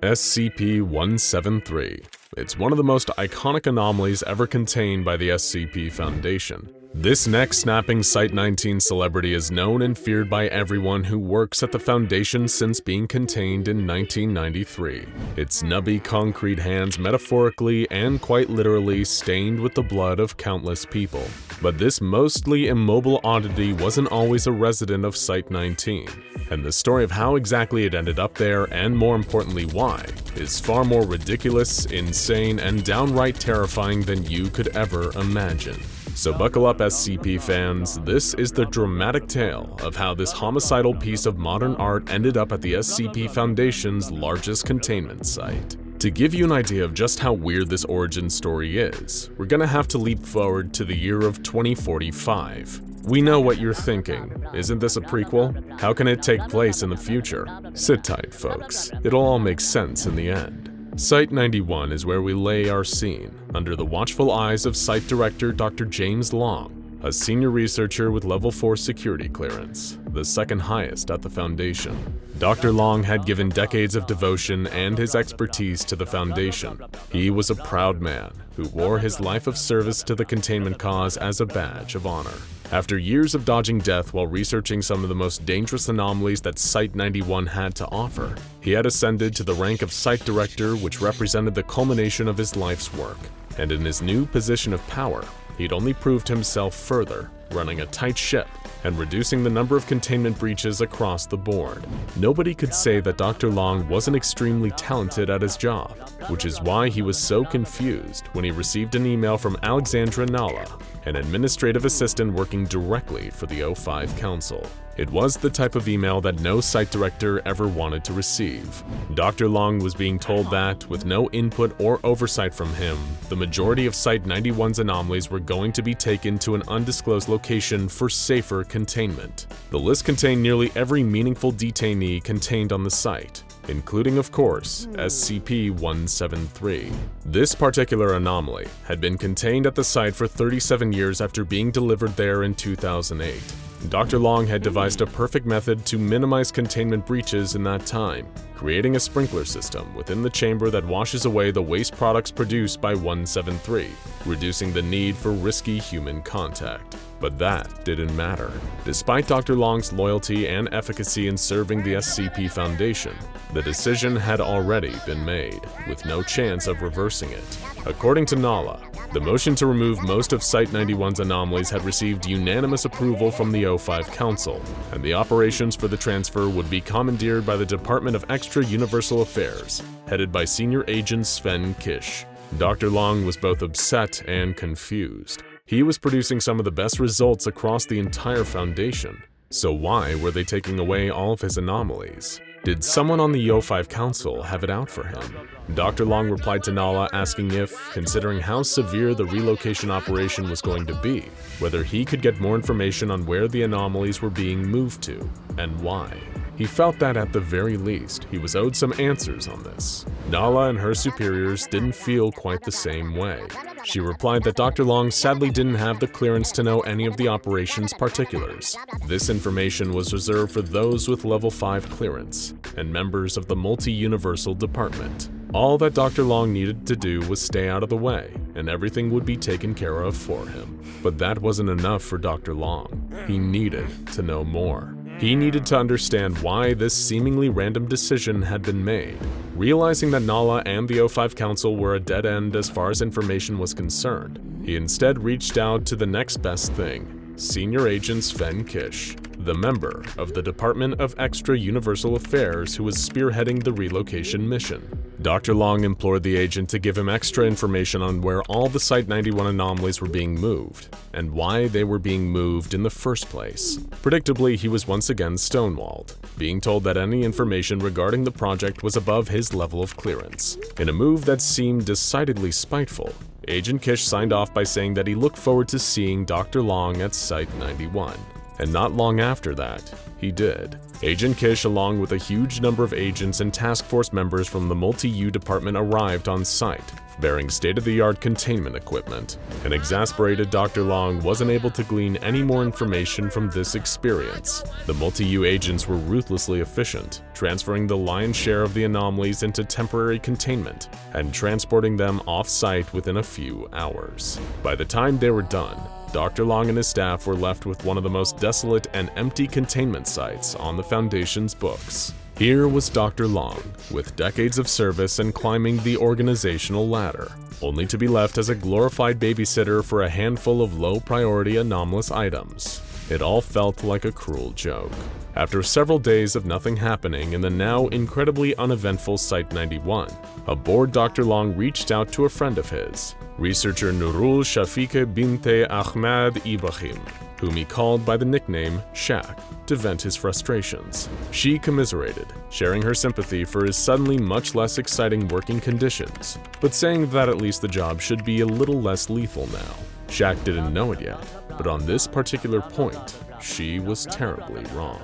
SCP-173. It's one of the most iconic anomalies ever contained by the SCP Foundation. This neck-snapping Site-19 celebrity is known and feared by everyone who works at the Foundation since being contained in 1993. Its nubby concrete hands metaphorically and quite literally stained with the blood of countless people. But this mostly immobile oddity wasn't always a resident of Site-19, and the story of how exactly it ended up there, and more importantly why, is far more ridiculous, insane, and downright terrifying than you could ever imagine. So buckle up, SCP fans, this is the dramatic tale of how this homicidal piece of modern art ended up at the SCP Foundation's largest containment site. To give you an idea of just how weird this origin story is, we're gonna have to leap forward to the year of 2045. We know what you're thinking. Isn't this a prequel? How can it take place in the future? Sit tight, folks. It'll all make sense in the end. Site-91 is where we lay our scene, under the watchful eyes of Site Director Dr. James Long, a senior researcher with Level 4 security clearance, the second highest at the Foundation. Dr. Long had given decades of devotion and his expertise to the Foundation. He was a proud man who wore his life of service to the containment cause as a badge of honor. After years of dodging death while researching some of the most dangerous anomalies that Site-91 had to offer, he had ascended to the rank of Site Director, which represented the culmination of his life's work. And in his new position of power, he'd only proved himself further, running a tight ship and reducing the number of containment breaches across the board. Nobody could say that Dr. Long wasn't extremely talented at his job, which is why he was so confused when he received an email from Alexandra Nala, an administrative assistant working directly for the O5 Council. It was the type of email that no Site Director ever wanted to receive. Dr. Long was being told that, with no input or oversight from him, the majority of Site-91's anomalies were going to be taken to an undisclosed location for safer containment. The list contained nearly every meaningful detainee contained on the site, including, of course, SCP-173. This particular anomaly had been contained at the site for 37 years after being delivered there in 2008. Dr. Long had devised a perfect method to minimize containment breaches in that time, creating a sprinkler system within the chamber that washes away the waste products produced by 173, reducing the need for risky human contact. But that didn't matter. Despite Dr. Long's loyalty and efficacy in serving the SCP Foundation, the decision had already been made, with no chance of reversing it. According to Nala, the motion to remove most of Site-91's anomalies had received unanimous approval from the O5 Council, and the operations for the transfer would be commandeered by the Department of Extra Universal Affairs, headed by Senior Agent Sven Kish. Dr. Long was both upset and confused. He was producing some of the best results across the entire Foundation, so why were they taking away all of his anomalies? Did someone on the O5 Council have it out for him? Dr. Long replied to Nala asking if, considering how severe the relocation operation was going to be, whether he could get more information on where the anomalies were being moved to, and why. He felt that at the very least, he was owed some answers on this. Nala and her superiors didn't feel quite the same way. She replied that Dr. Long sadly didn't have the clearance to know any of the operation's particulars. This information was reserved for those with Level 5 clearance and members of the Multi-Universal Department. All that Dr. Long needed to do was stay out of the way, and everything would be taken care of for him. But that wasn't enough for Dr. Long. He needed to know more. He needed to understand why this seemingly random decision had been made. Realizing that Nala and the O5 Council were a dead end as far as information was concerned, he instead reached out to the next best thing, Senior Agent Sven Kish, the member of the Department of Extra Universal Affairs who was spearheading the relocation mission. Dr. Long implored the agent to give him extra information on where all the Site-91 anomalies were being moved, and why they were being moved in the first place. Predictably, he was once again stonewalled, being told that any information regarding the project was above his level of clearance. In a move that seemed decidedly spiteful, Agent Kish signed off by saying that he looked forward to seeing Dr. Long at Site-91. and not long after that, he did. Agent Kish, along with a huge number of agents and task force members from the Multi-U department, arrived on site, bearing state-of-the-art containment equipment. An exasperated Dr. Long wasn't able to glean any more information from this experience. The Multi-U agents were ruthlessly efficient, transferring the lion's share of the anomalies into temporary containment and transporting them off-site within a few hours. By the time they were done, Dr. Long and his staff were left with one of the most desolate and empty containment sites on the Foundation's books. Here was Dr. Long, with decades of service and climbing the organizational ladder, only to be left as a glorified babysitter for a handful of low-priority anomalous items. It all felt like a cruel joke. After several days of nothing happening in the now incredibly uneventful Site-91, a bored Dr. Long reached out to a friend of his, researcher Nurul Shafique Binte Ahmad Ibrahim, whom he called by the nickname Shaq, to vent his frustrations. She commiserated, sharing her sympathy for his suddenly much less exciting working conditions, but saying that at least the job should be a little less lethal now. Shaq didn't know it yet, but on this particular point, she was terribly wrong.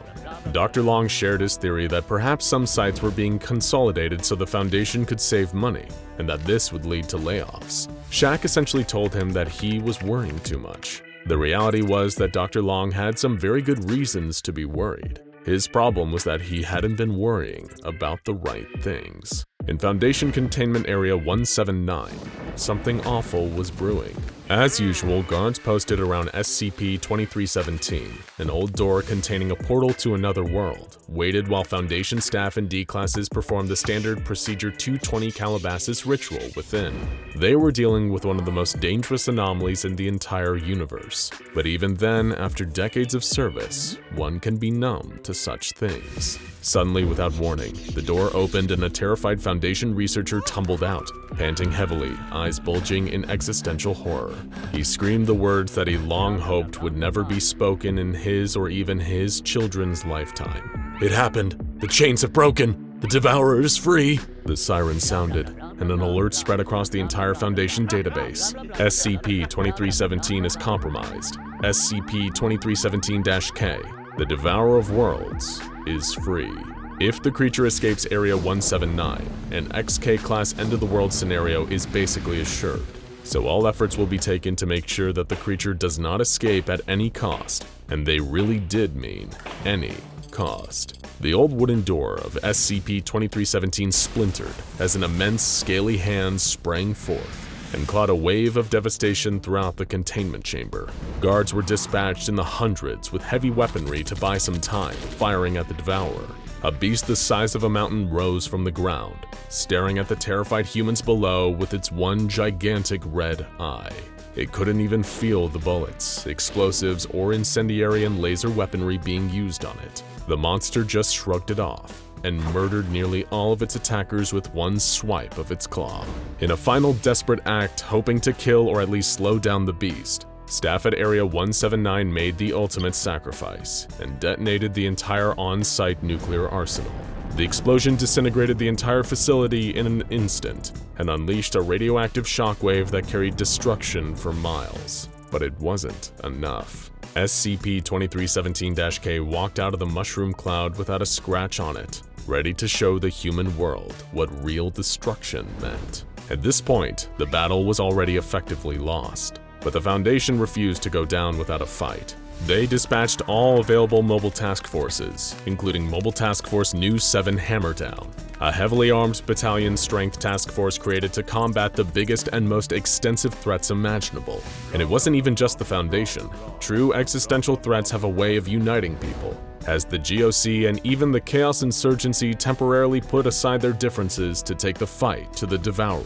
Dr. Long shared his theory that perhaps some sites were being consolidated so the Foundation could save money, and that this would lead to layoffs. Shaq essentially told him that he was worrying too much. The reality was that Dr. Long had some very good reasons to be worried. His problem was that he hadn't been worrying about the right things. In Foundation Containment Area 179, something awful was brewing. As usual, guards posted around SCP-2317, an old door containing a portal to another world, waited while Foundation staff and D-classes performed the standard Procedure 220 Calabasas ritual within. They were dealing with one of the most dangerous anomalies in the entire universe. But even then, after decades of service, one can be numb to such things. Suddenly, without warning, the door opened and a terrified Foundation researcher tumbled out, panting heavily, eyes bulging in existential horror. He screamed the words that he long hoped would never be spoken in his or even his children's lifetime. "It happened! The chains have broken! The Devourer is free!" The siren sounded, and an alert spread across the entire Foundation database. SCP-2317 is compromised. SCP-2317-K, the Devourer of Worlds, is free. If the creature escapes Area 179, an XK-class end-of-the-world scenario is basically assured, so all efforts will be taken to make sure that the creature does not escape at any cost, and they really did mean any cost. The old wooden door of SCP-2317 splintered as an immense scaly hand sprang forth and clawed a wave of devastation throughout the containment chamber. Guards were dispatched in the hundreds with heavy weaponry to buy some time, firing at the Devourer. A beast the size of a mountain rose from the ground, staring at the terrified humans below with its one gigantic red eye. It couldn't even feel the bullets, explosives, or incendiary and laser weaponry being used on it. The monster just shrugged it off and murdered nearly all of its attackers with one swipe of its claw. In a final desperate act, hoping to kill or at least slow down the beast, staff at Area 179 made the ultimate sacrifice and detonated the entire on-site nuclear arsenal. The explosion disintegrated the entire facility in an instant and unleashed a radioactive shockwave that carried destruction for miles. But it wasn't enough. SCP-2317-K walked out of the mushroom cloud without a scratch on it, ready to show the human world what real destruction meant. At this point, the battle was already effectively lost, but the Foundation refused to go down without a fight. They dispatched all available mobile task forces, including Mobile Task Force New 7 Hammerdown, a heavily armed battalion-strength task force created to combat the biggest and most extensive threats imaginable. And it wasn't even just the Foundation. True existential threats have a way of uniting people, as the GOC and even the Chaos Insurgency temporarily put aside their differences to take the fight to the Devourer.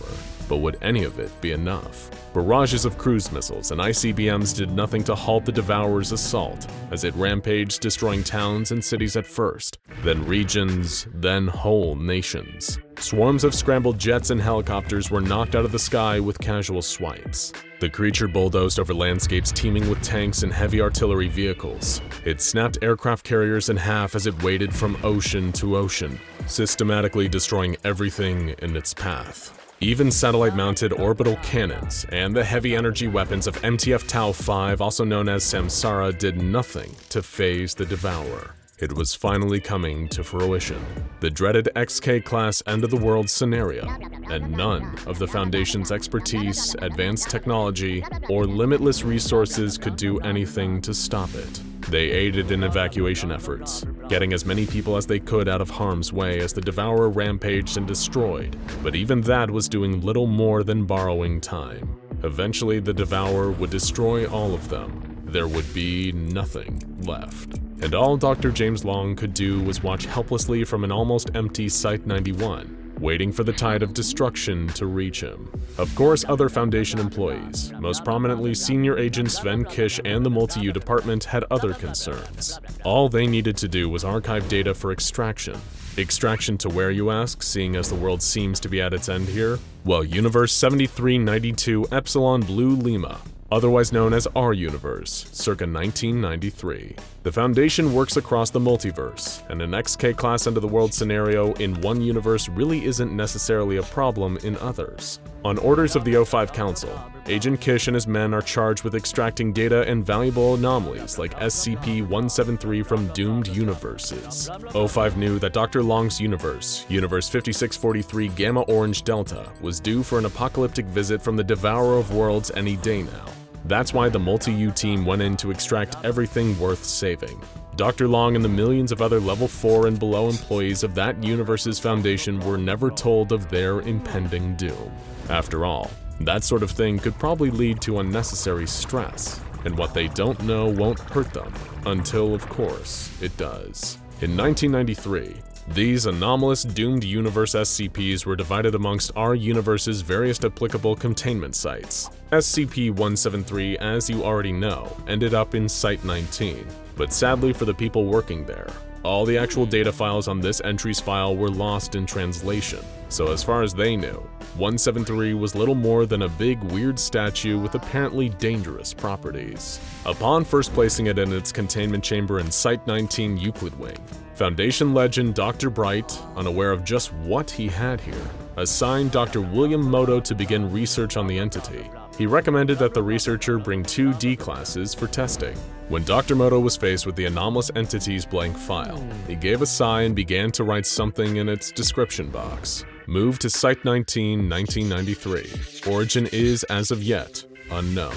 But would any of it be enough? Barrages of cruise missiles and ICBMs did nothing to halt the Devourer's assault, as it rampaged, destroying towns and cities at first, then regions, then whole nations. Swarms of scrambled jets and helicopters were knocked out of the sky with casual swipes. The creature bulldozed over landscapes teeming with tanks and heavy artillery vehicles. It snapped aircraft carriers in half as it waded from ocean to ocean, systematically destroying everything in its path. Even satellite-mounted orbital cannons and the heavy-energy weapons of MTF Tau-5, also known as Samsara, did nothing to phase the Devourer. It was finally coming to fruition, the dreaded XK-class end-of-the-world scenario, and none of the Foundation's expertise, advanced technology, or limitless resources could do anything to stop it. They aided in evacuation efforts, getting as many people as they could out of harm's way as the Devourer rampaged and destroyed, but even that was doing little more than borrowing time. Eventually, the Devourer would destroy all of them. There would be nothing left. And all Dr. James Long could do was watch helplessly from an almost empty Site-91, waiting for the tide of destruction to reach him. Of course, other Foundation employees, most prominently Senior Agent Sven Kish and the Multi-U department, had other concerns. All they needed to do was archive data for extraction. Extraction to where, you ask, seeing as the world seems to be at its end here? Well, Universe 7392 Epsilon Blue Lima, otherwise known as our universe, circa 1993. The Foundation works across the multiverse, and an XK-class end-of-the-world scenario in one universe really isn't necessarily a problem in others. On orders of the O5 Council, Agent Kish and his men are charged with extracting data and valuable anomalies like SCP-173 from doomed universes. O5 knew that Dr. Long's universe, Universe 5643 Gamma Orange Delta, was due for an apocalyptic visit from the Devourer of Worlds any day now. That's why the Multi-U team went in to extract everything worth saving. Dr. Long and the millions of other level 4 and below employees of that universe's Foundation were never told of their impending doom. After all, that sort of thing could probably lead to unnecessary stress, and what they don't know won't hurt them, until, of course, it does. In 1993, these anomalous doomed universe SCPs were divided amongst our universe's various applicable containment sites. SCP-173, as you already know, ended up in Site-19, but sadly for the people working there, all the actual data files on this entries file were lost in translation, so as far as they knew, 173 was little more than a big weird statue with apparently dangerous properties. Upon first placing it in its containment chamber in Site-19 Euclid Wing, Foundation legend Dr. Bright, unaware of just what he had here, assigned Dr. William Moto to begin research on the entity. He recommended that the researcher bring 2 D-classes for testing. When Dr. Moto was faced with the anomalous entity's blank file, he gave a sigh and began to write something in its description box. Moved to Site-19, 1993. Origin is, as of yet, unknown.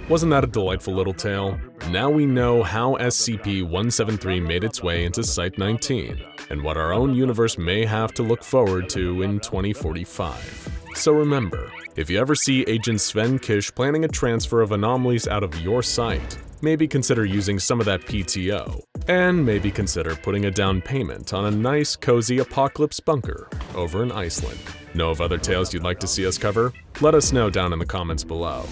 Wasn't that a delightful little tale? Now we know how SCP-173 made its way into Site-19, and what our own universe may have to look forward to in 2045. So remember, if you ever see Agent Sven Kish planning a transfer of anomalies out of your site, maybe consider using some of that PTO, and maybe consider putting a down payment on a nice, cozy apocalypse bunker over in Iceland. Know of other tales you'd like to see us cover? Let us know down in the comments below.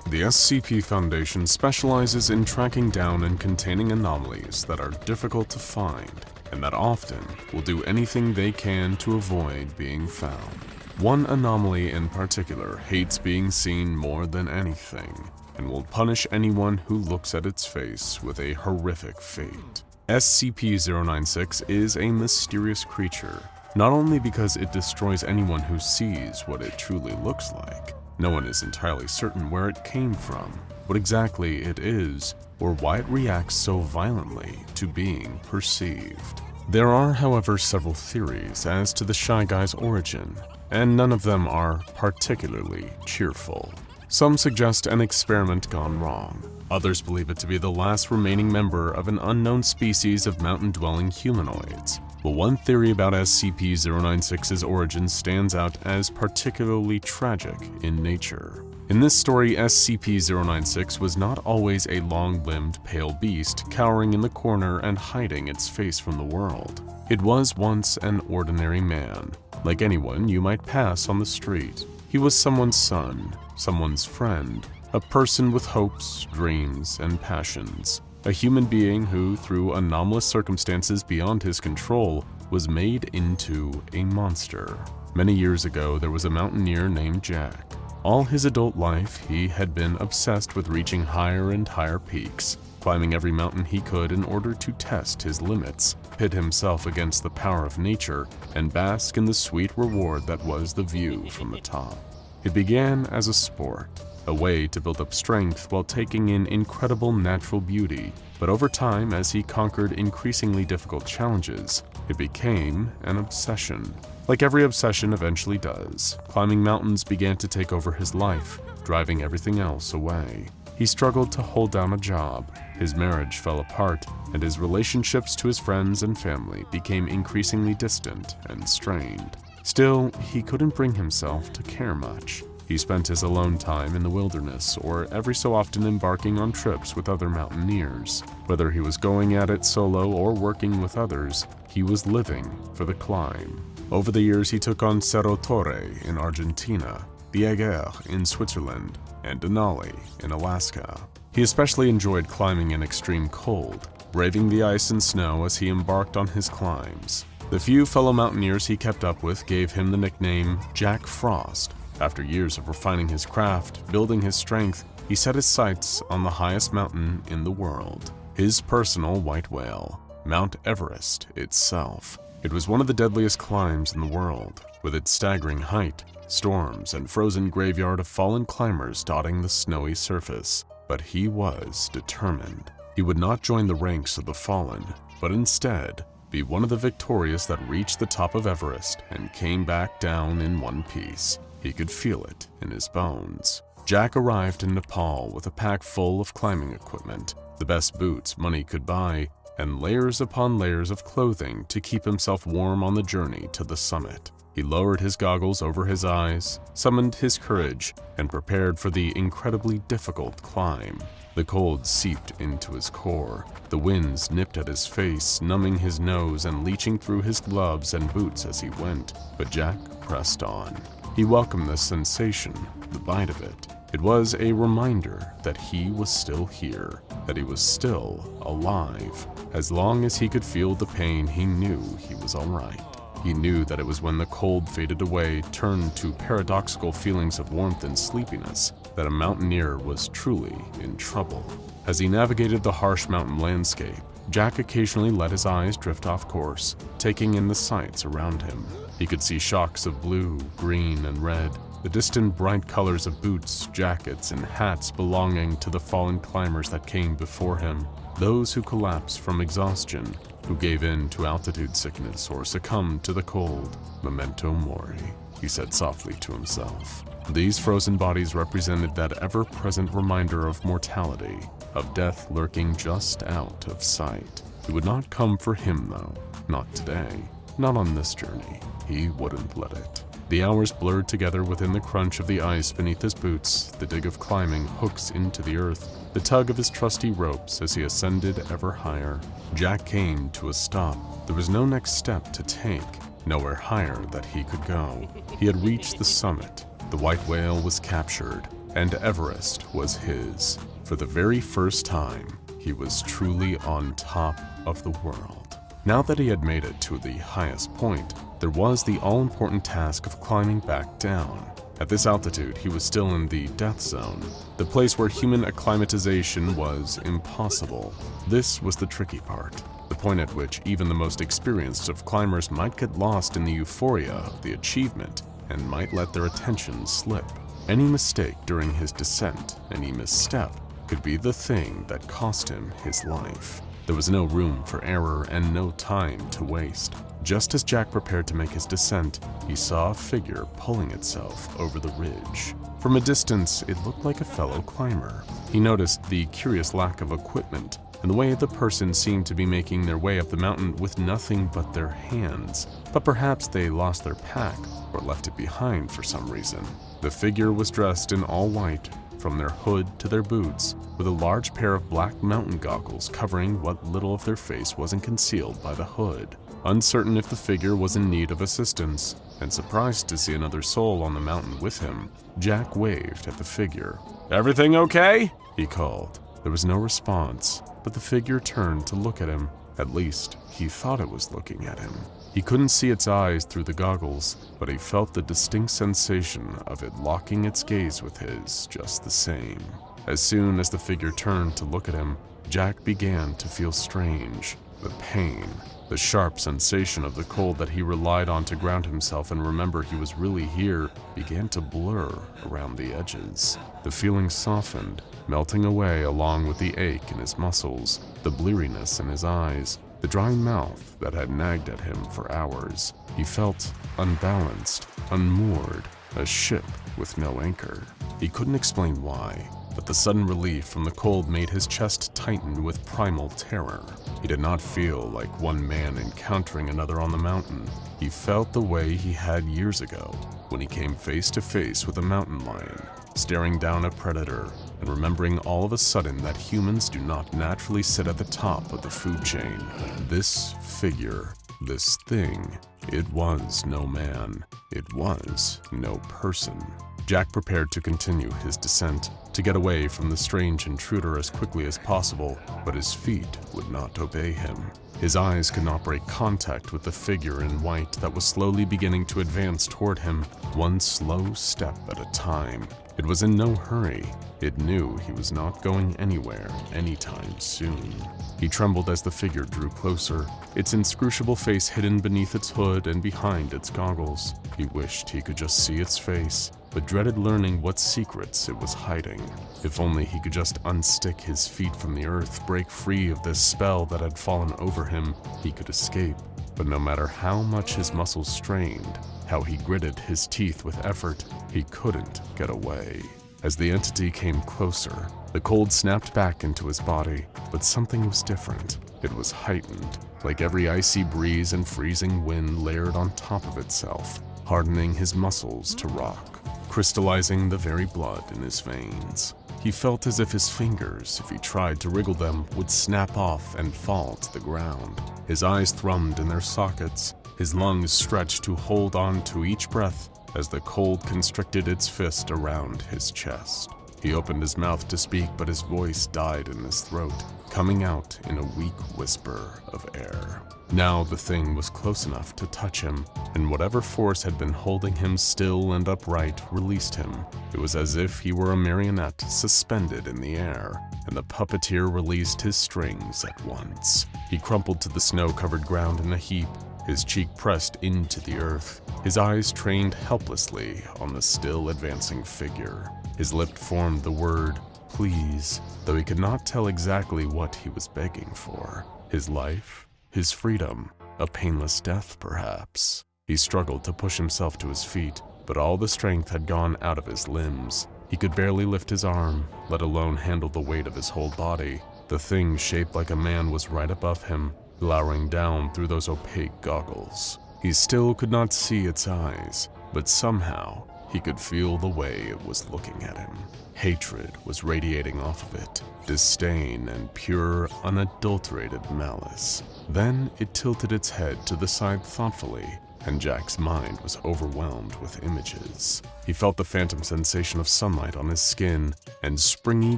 The SCP Foundation specializes in tracking down and containing anomalies that are difficult to find, and that often will do anything they can to avoid being found. One anomaly in particular hates being seen more than anything, and will punish anyone who looks at its face with a horrific fate. SCP-096 is a mysterious creature, not only because it destroys anyone who sees what it truly looks like. No one is entirely certain where it came from, what exactly it is, or why it reacts so violently to being perceived. There are, however, several theories as to the Shy Guy's origin, and none of them are particularly cheerful. Some suggest an experiment gone wrong. Others believe it to be the last remaining member of an unknown species of mountain-dwelling humanoids. But one theory about SCP-096's origin stands out as particularly tragic in nature. In this story, SCP-096 was not always a long-limbed, pale beast cowering in the corner and hiding its face from the world. It was once an ordinary man, like anyone you might pass on the street. He was someone's son, someone's friend, a person with hopes, dreams, and passions. A human being who, through anomalous circumstances beyond his control, was made into a monster. Many years ago, there was a mountaineer named Jack. All his adult life, he had been obsessed with reaching higher and higher peaks, climbing every mountain he could in order to test his limits, pit himself against the power of nature, and bask in the sweet reward that was the view from the top. It began as a sport, a way to build up strength while taking in incredible natural beauty, but over time, as he conquered increasingly difficult challenges, it became an obsession. Like every obsession eventually does, climbing mountains began to take over his life, driving everything else away. He struggled to hold down a job, his marriage fell apart, and his relationships to his friends and family became increasingly distant and strained. Still, he couldn't bring himself to care much. He spent his alone time in the wilderness, or every so often embarking on trips with other mountaineers. Whether he was going at it solo or working with others, he was living for the climb. Over the years, he took on Cerro Torre in Argentina, the Eiger in Switzerland, and Denali in Alaska. He especially enjoyed climbing in extreme cold, braving the ice and snow as he embarked on his climbs. The few fellow mountaineers he kept up with gave him the nickname Jack Frost. After years of refining his craft, building his strength, he set his sights on the highest mountain in the world, his personal white whale, Mount Everest itself. It was one of the deadliest climbs in the world, with its staggering height, storms, and frozen graveyard of fallen climbers dotting the snowy surface. But he was determined. He would not join the ranks of the fallen, but instead be one of the victorious that reached the top of Everest and came back down in one piece. He could feel it in his bones. Jack arrived in Nepal with a pack full of climbing equipment, the best boots money could buy, and layers upon layers of clothing to keep himself warm on the journey to the summit. He lowered his goggles over his eyes, summoned his courage, and prepared for the incredibly difficult climb. The cold seeped into his core. The winds nipped at his face, numbing his nose and leaching through his gloves and boots as he went. But Jack pressed on. He welcomed the sensation, the bite of it. It was a reminder that he was still here, that he was still alive. As long as he could feel the pain, he knew he was all right. He knew that it was when the cold faded away, turned to paradoxical feelings of warmth and sleepiness, that a mountaineer was truly in trouble. As he navigated the harsh mountain landscape, Jack occasionally let his eyes drift off course, taking in the sights around him. He could see shocks of blue, green, and red, the distant bright colors of boots, jackets, and hats belonging to the fallen climbers that came before him, those who collapsed from exhaustion, who gave in to altitude sickness or succumbed to the cold. Memento mori, he said softly to himself. These frozen bodies represented that ever-present reminder of mortality, of death lurking just out of sight. It would not come for him, though. Not today. Not on this journey. He wouldn't let it. The hours blurred together within the crunch of the ice beneath his boots, the dig of climbing hooks into the earth, the tug of his trusty ropes as he ascended ever higher. Jack came to a stop. There was no next step to take, nowhere higher that he could go. He had reached the summit. The white whale was captured, and Everest was his. For the very first time, he was truly on top of the world. Now that he had made it to the highest point, there was the all-important task of climbing back down. At this altitude, he was still in the death zone, the place where human acclimatization was impossible. This was the tricky part, the point at which even the most experienced of climbers might get lost in the euphoria of the achievement and might let their attention slip. Any mistake during his descent, any misstep, could be the thing that cost him his life. There was no room for error and no time to waste. Just as Jack prepared to make his descent, he saw a figure pulling itself over the ridge. From a distance, it looked like a fellow climber. He noticed the curious lack of equipment and the way the person seemed to be making their way up the mountain with nothing but their hands. But perhaps they lost their pack or left it behind for some reason. The figure was dressed in all white, from their hood to their boots, with a large pair of black mountain goggles covering what little of their face wasn't concealed by the hood. Uncertain if the figure was in need of assistance, and surprised to see another soul on the mountain with him, Jack waved at the figure. "Everything okay?" he called. There was no response, but the figure turned to look at him. At least, he thought it was looking at him. He couldn't see its eyes through the goggles, but he felt the distinct sensation of it locking its gaze with his just the same. As soon as the figure turned to look at him, Jack began to feel strange. The pain, the sharp sensation of the cold that he relied on to ground himself and remember he was really here, began to blur around the edges. The feeling softened, melting away along with the ache in his muscles, the bleariness in his eyes, the dry mouth that had nagged at him for hours. He felt unbalanced, unmoored, a ship with no anchor. He couldn't explain why, but the sudden relief from the cold made his chest tighten with primal terror. He did not feel like one man encountering another on the mountain. He felt the way he had years ago, when he came face to face with a mountain lion, staring down a predator, and remembering all of a sudden that humans do not naturally sit at the top of the food chain. This figure, this thing, it was no man. It was no person. Jack prepared to continue his descent, to get away from the strange intruder as quickly as possible, but his feet would not obey him. His eyes could not break contact with the figure in white that was slowly beginning to advance toward him, one slow step at a time. It was in no hurry. It knew he was not going anywhere anytime soon. He trembled as the figure drew closer, its inscrutable face hidden beneath its hood and behind its goggles. He wished he could just see its face, but dreaded learning what secrets it was hiding. If only he could just unstick his feet from the earth, break free of this spell that had fallen over him, he could escape. But no matter how much his muscles strained, how he gritted his teeth with effort, he couldn't get away. As the entity came closer, the cold snapped back into his body, but something was different. It was heightened, like every icy breeze and freezing wind layered on top of itself, hardening his muscles to rock, crystallizing the very blood in his veins. He felt as if his fingers, if he tried to wriggle them, would snap off and fall to the ground. His eyes thrummed in their sockets, his lungs stretched to hold on to each breath as the cold constricted its fist around his chest. He opened his mouth to speak, but his voice died in his throat, coming out in a weak whisper of air. Now the thing was close enough to touch him, and whatever force had been holding him still and upright released him. It was as if he were a marionette suspended in the air, and the puppeteer released his strings at once. He crumpled to the snow-covered ground in a heap, his cheek pressed into the earth, his eyes trained helplessly on the still advancing figure. His lip formed the word, please, though he could not tell exactly what he was begging for. His life? His freedom? A painless death, perhaps? He struggled to push himself to his feet, but all the strength had gone out of his limbs. He could barely lift his arm, let alone handle the weight of his whole body. The thing shaped like a man was right above him, glowering down through those opaque goggles. He still could not see its eyes, but somehow he could feel the way it was looking at him. Hatred was radiating off of it, disdain and pure, unadulterated malice. Then it tilted its head to the side thoughtfully, and Jack's mind was overwhelmed with images. He felt the phantom sensation of sunlight on his skin and springy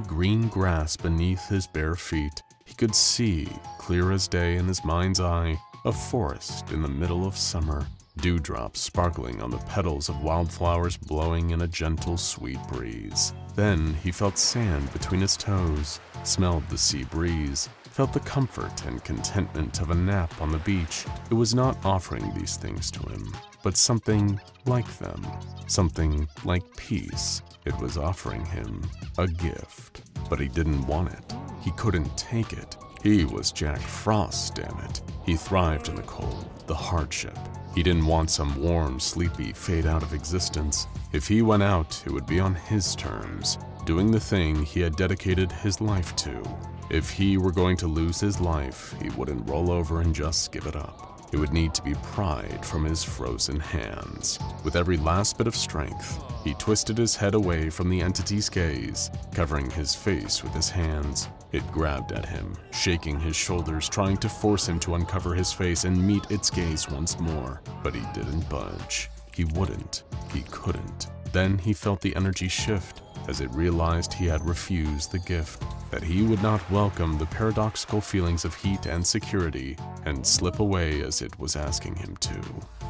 green grass beneath his bare feet. He could see, clear as day in his mind's eye, a forest in the middle of summer, dewdrops sparkling on the petals of wildflowers blowing in a gentle, sweet breeze. Then he felt sand between his toes, smelled the sea breeze, felt the comfort and contentment of a nap on the beach. It was not offering these things to him, but something like them, something like peace. It was offering him a gift, but he didn't want it. He couldn't take it. He was Jack Frost, damn it. He thrived in the cold, the hardship. He didn't want some warm, sleepy fade out of existence. If he went out, it would be on his terms, doing the thing he had dedicated his life to. If he were going to lose his life, he wouldn't roll over and just give it up. It would need to be pried from his frozen hands. With every last bit of strength, he twisted his head away from the entity's gaze, covering his face with his hands. It grabbed at him, shaking his shoulders, trying to force him to uncover his face and meet its gaze once more. But he didn't budge. He wouldn't. He couldn't. Then he felt the energy shift as it realized he had refused the gift, that he would not welcome the paradoxical feelings of heat and security and slip away as it was asking him to.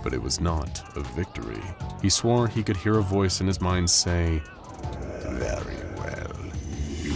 But it was not a victory. He swore he could hear a voice in his mind say, "Very well. You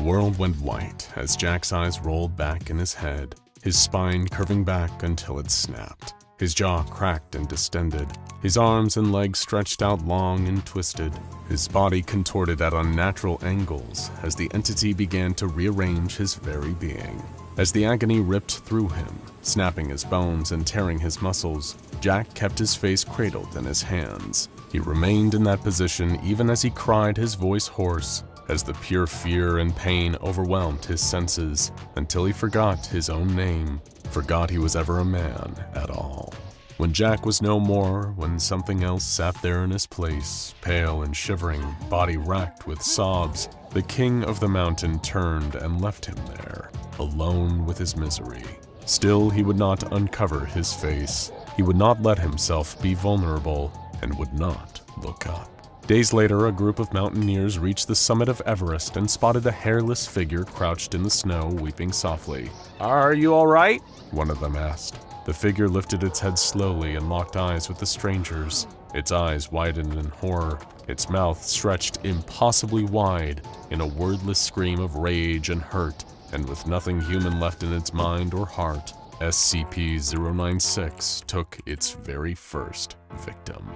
world went white as Jack's eyes rolled back in his head, his spine curving back until it snapped. His jaw cracked and distended, his arms and legs stretched out long and twisted, his body contorted at unnatural angles as the entity began to rearrange his very being. As the agony ripped through him, snapping his bones and tearing his muscles, Jack kept his face cradled in his hands. He remained in that position even as he cried, his voice hoarse, as the pure fear and pain overwhelmed his senses until he forgot his own name, forgot he was ever a man at all. When Jack was no more, when something else sat there in his place, pale and shivering, body racked with sobs, the king of the mountain turned and left him there, alone with his misery. Still, he would not uncover his face. He would not let himself be vulnerable and would not look up. Days later, a group of mountaineers reached the summit of Everest and spotted a hairless figure crouched in the snow, weeping softly. "Are you all right?" one of them asked. The figure lifted its head slowly and locked eyes with the strangers. Its eyes widened in horror, its mouth stretched impossibly wide in a wordless scream of rage and hurt, and with nothing human left in its mind or heart, SCP-096 took its very first victim.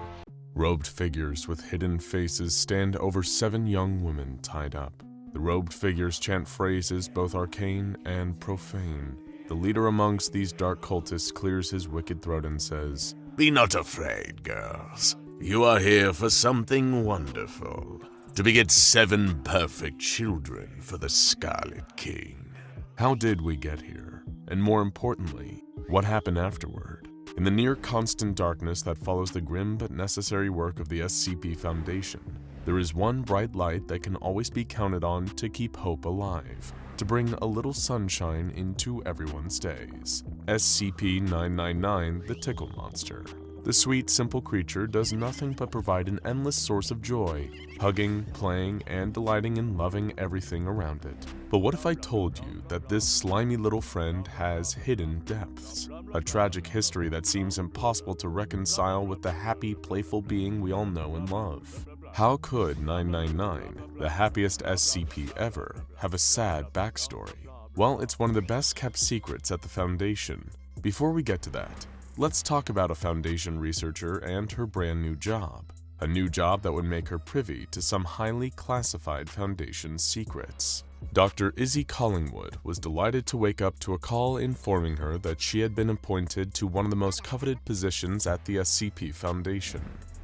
Robed figures with hidden faces stand over 7 young women tied up. The robed figures chant phrases both arcane and profane. The leader amongst these dark cultists clears his wicked throat and says, "Be not afraid, girls. You are here for something wonderful. To beget 7 perfect children for the Scarlet King." How did we get here? And more importantly, what happened afterward? In the near-constant darkness that follows the grim but necessary work of the SCP Foundation, there is one bright light that can always be counted on to keep hope alive, to bring a little sunshine into everyone's days. SCP-999, the Tickle monster. The sweet, simple creature does nothing but provide an endless source of joy, hugging, playing, and delighting in loving everything around it. But what if I told you that this slimy little friend has hidden depths? A tragic history that seems impossible to reconcile with the happy, playful being we all know and love. How could 999, the happiest SCP ever, have a sad backstory? Well, it's one of the best kept secrets at the Foundation. Before we get to that, let's talk about a Foundation researcher and her brand new job. A new job that would make her privy to some highly classified Foundation secrets. Dr. Izzy Collingwood was delighted to wake up to a call informing her that she had been appointed to one of the most coveted positions at the SCP Foundation.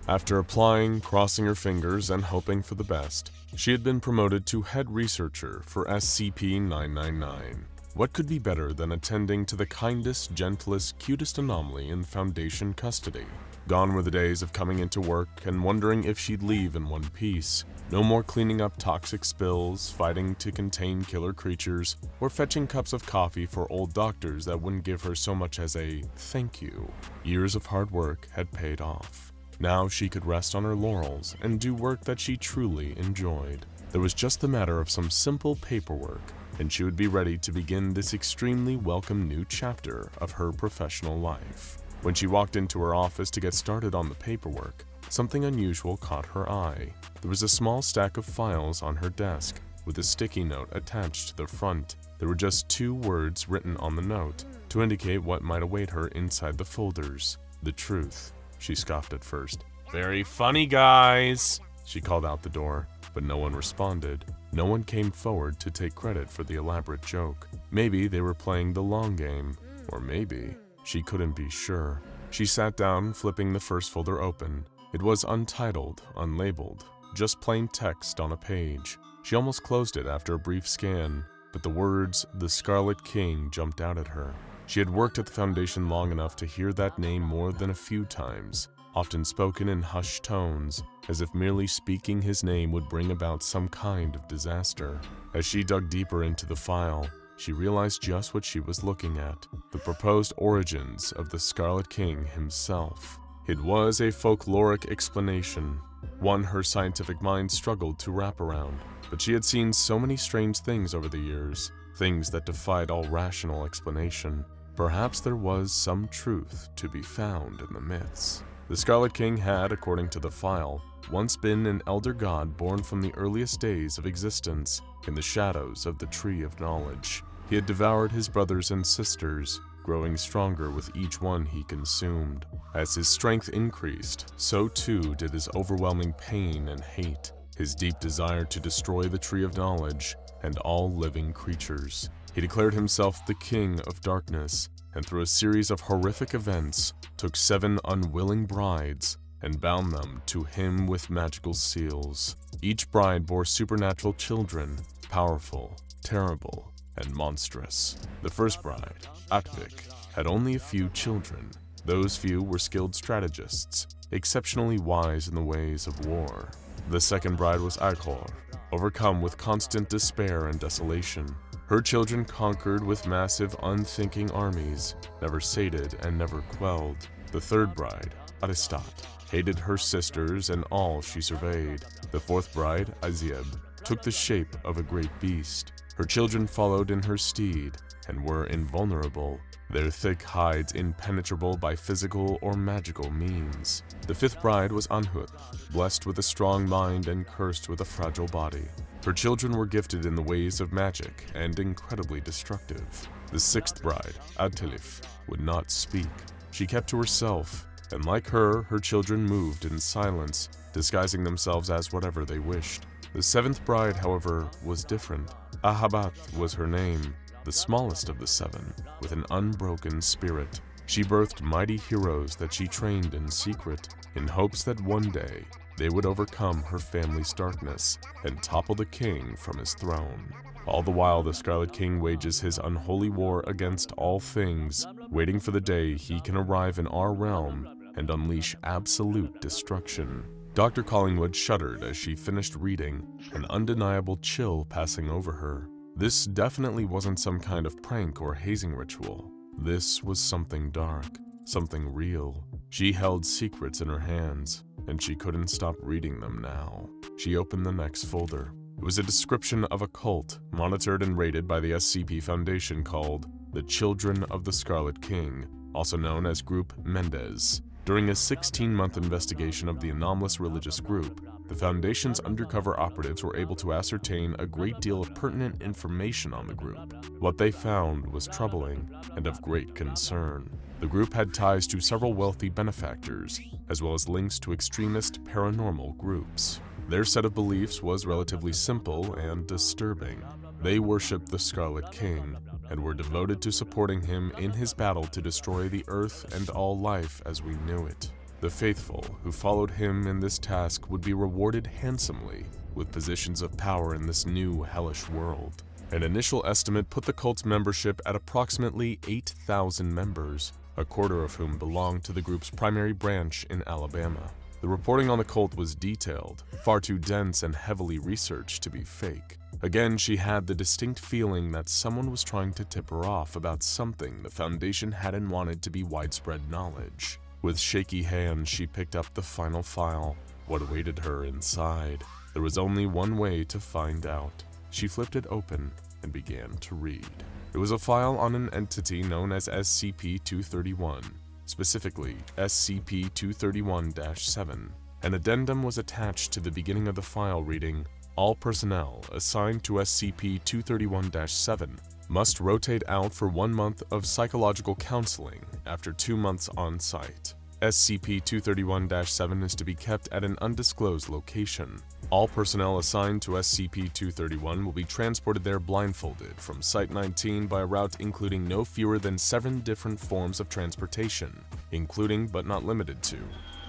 After applying, crossing her fingers, and hoping for the best, she had been promoted to head researcher for SCP-999. What could be better than attending to the kindest, gentlest, cutest anomaly in Foundation custody? Gone were the days of coming into work and wondering if she'd leave in one piece. No more cleaning up toxic spills, fighting to contain killer creatures, or fetching cups of coffee for old doctors that wouldn't give her so much as a thank you. Years of hard work had paid off. Now she could rest on her laurels and do work that she truly enjoyed. There was just the matter of some simple paperwork, and she would be ready to begin this extremely welcome new chapter of her professional life. When she walked into her office to get started on the paperwork, something unusual caught her eye. There was a small stack of files on her desk, with a sticky note attached to the front. There were just 2 words written on the note to indicate what might await her inside the folders. The truth. She scoffed at first. "Very funny, guys," she called out the door, but no one responded. No one came forward to take credit for the elaborate joke. Maybe they were playing the long game, or maybe she couldn't be sure. She sat down, flipping the first folder open. It was untitled, unlabeled, just plain text on a page. She almost closed it after a brief scan, but the words, "The Scarlet King," jumped out at her. She had worked at the Foundation long enough to hear that name more than a few times, often spoken in hushed tones, as if merely speaking his name would bring about some kind of disaster. As she dug deeper into the file, she realized just what she was looking at, the proposed origins of the Scarlet King himself. It was a folkloric explanation, one her scientific mind struggled to wrap around, but she had seen so many strange things over the years, things that defied all rational explanation. Perhaps there was some truth to be found in the myths. The Scarlet King had, according to the file, once been an elder god born from the earliest days of existence in the shadows of the Tree of Knowledge. He had devoured his brothers and sisters, growing stronger with each one he consumed. As his strength increased, so too did his overwhelming pain and hate, his deep desire to destroy the Tree of Knowledge and all living creatures. He declared himself the King of Darkness, and through a series of horrific events, took 7 unwilling brides and bound them to him with magical seals. Each bride bore supernatural children, powerful, terrible, and monstrous. The first bride, Atvik, had only a few children. Those few were skilled strategists, exceptionally wise in the ways of war. The second bride was Aghor, overcome with constant despair and desolation. Her children conquered with massive, unthinking armies, never sated and never quelled. The third bride, Aristat, hated her sisters and all she surveyed. The fourth bride, Azieb, took the shape of a great beast. Her children followed in her steed and were invulnerable, their thick hides impenetrable by physical or magical means. The fifth bride was Anhut, blessed with a strong mind and cursed with a fragile body. Her children were gifted in the ways of magic and incredibly destructive. The sixth bride, Adtelif, would not speak. She kept to herself, and like her children moved in silence, disguising themselves as whatever they wished. The seventh bride, however, was different. Ahabat was her name, the smallest of the 7, with an unbroken spirit. She birthed mighty heroes that she trained in secret, in hopes that one day they would overcome her family's darkness and topple the king from his throne. All the while, the Scarlet King wages his unholy war against all things, waiting for the day he can arrive in our realm and unleash absolute destruction. Dr. Collingwood shuddered as she finished reading, an undeniable chill passing over her. This definitely wasn't some kind of prank or hazing ritual. This was something dark, something real. She held secrets in her hands, and she couldn't stop reading them now. She opened the next folder. It was a description of a cult monitored and rated by the SCP Foundation called the Children of the Scarlet King, also known as Group Mendez. During a 16-month investigation of the anomalous religious group, the Foundation's undercover operatives were able to ascertain a great deal of pertinent information on the group. What they found was troubling and of great concern. The group had ties to several wealthy benefactors, as well as links to extremist paranormal groups. Their set of beliefs was relatively simple and disturbing. They worshipped the Scarlet King and were devoted to supporting him in his battle to destroy the Earth and all life as we knew it. The faithful who followed him in this task would be rewarded handsomely with positions of power in this new hellish world. An initial estimate put the cult's membership at approximately 8,000 members, a quarter of whom belonged to the group's primary branch in Alabama. The reporting on the cult was detailed, far too dense and heavily researched to be fake. Again, she had the distinct feeling that someone was trying to tip her off about something the Foundation hadn't wanted to be widespread knowledge. With shaky hands, she picked up the final file. What awaited her inside? There was only one way to find out. She flipped it open and began to read. It was a file on an entity known as SCP-231, specifically SCP-231-7. An addendum was attached to the beginning of the file reading, "All personnel assigned to SCP-231-7 must rotate out for 1 month of psychological counseling after 2 months on site. SCP-231-7 is to be kept at an undisclosed location. All personnel assigned to SCP-231 will be transported there blindfolded from Site-19 by a route including no fewer than 7 different forms of transportation, including but not limited to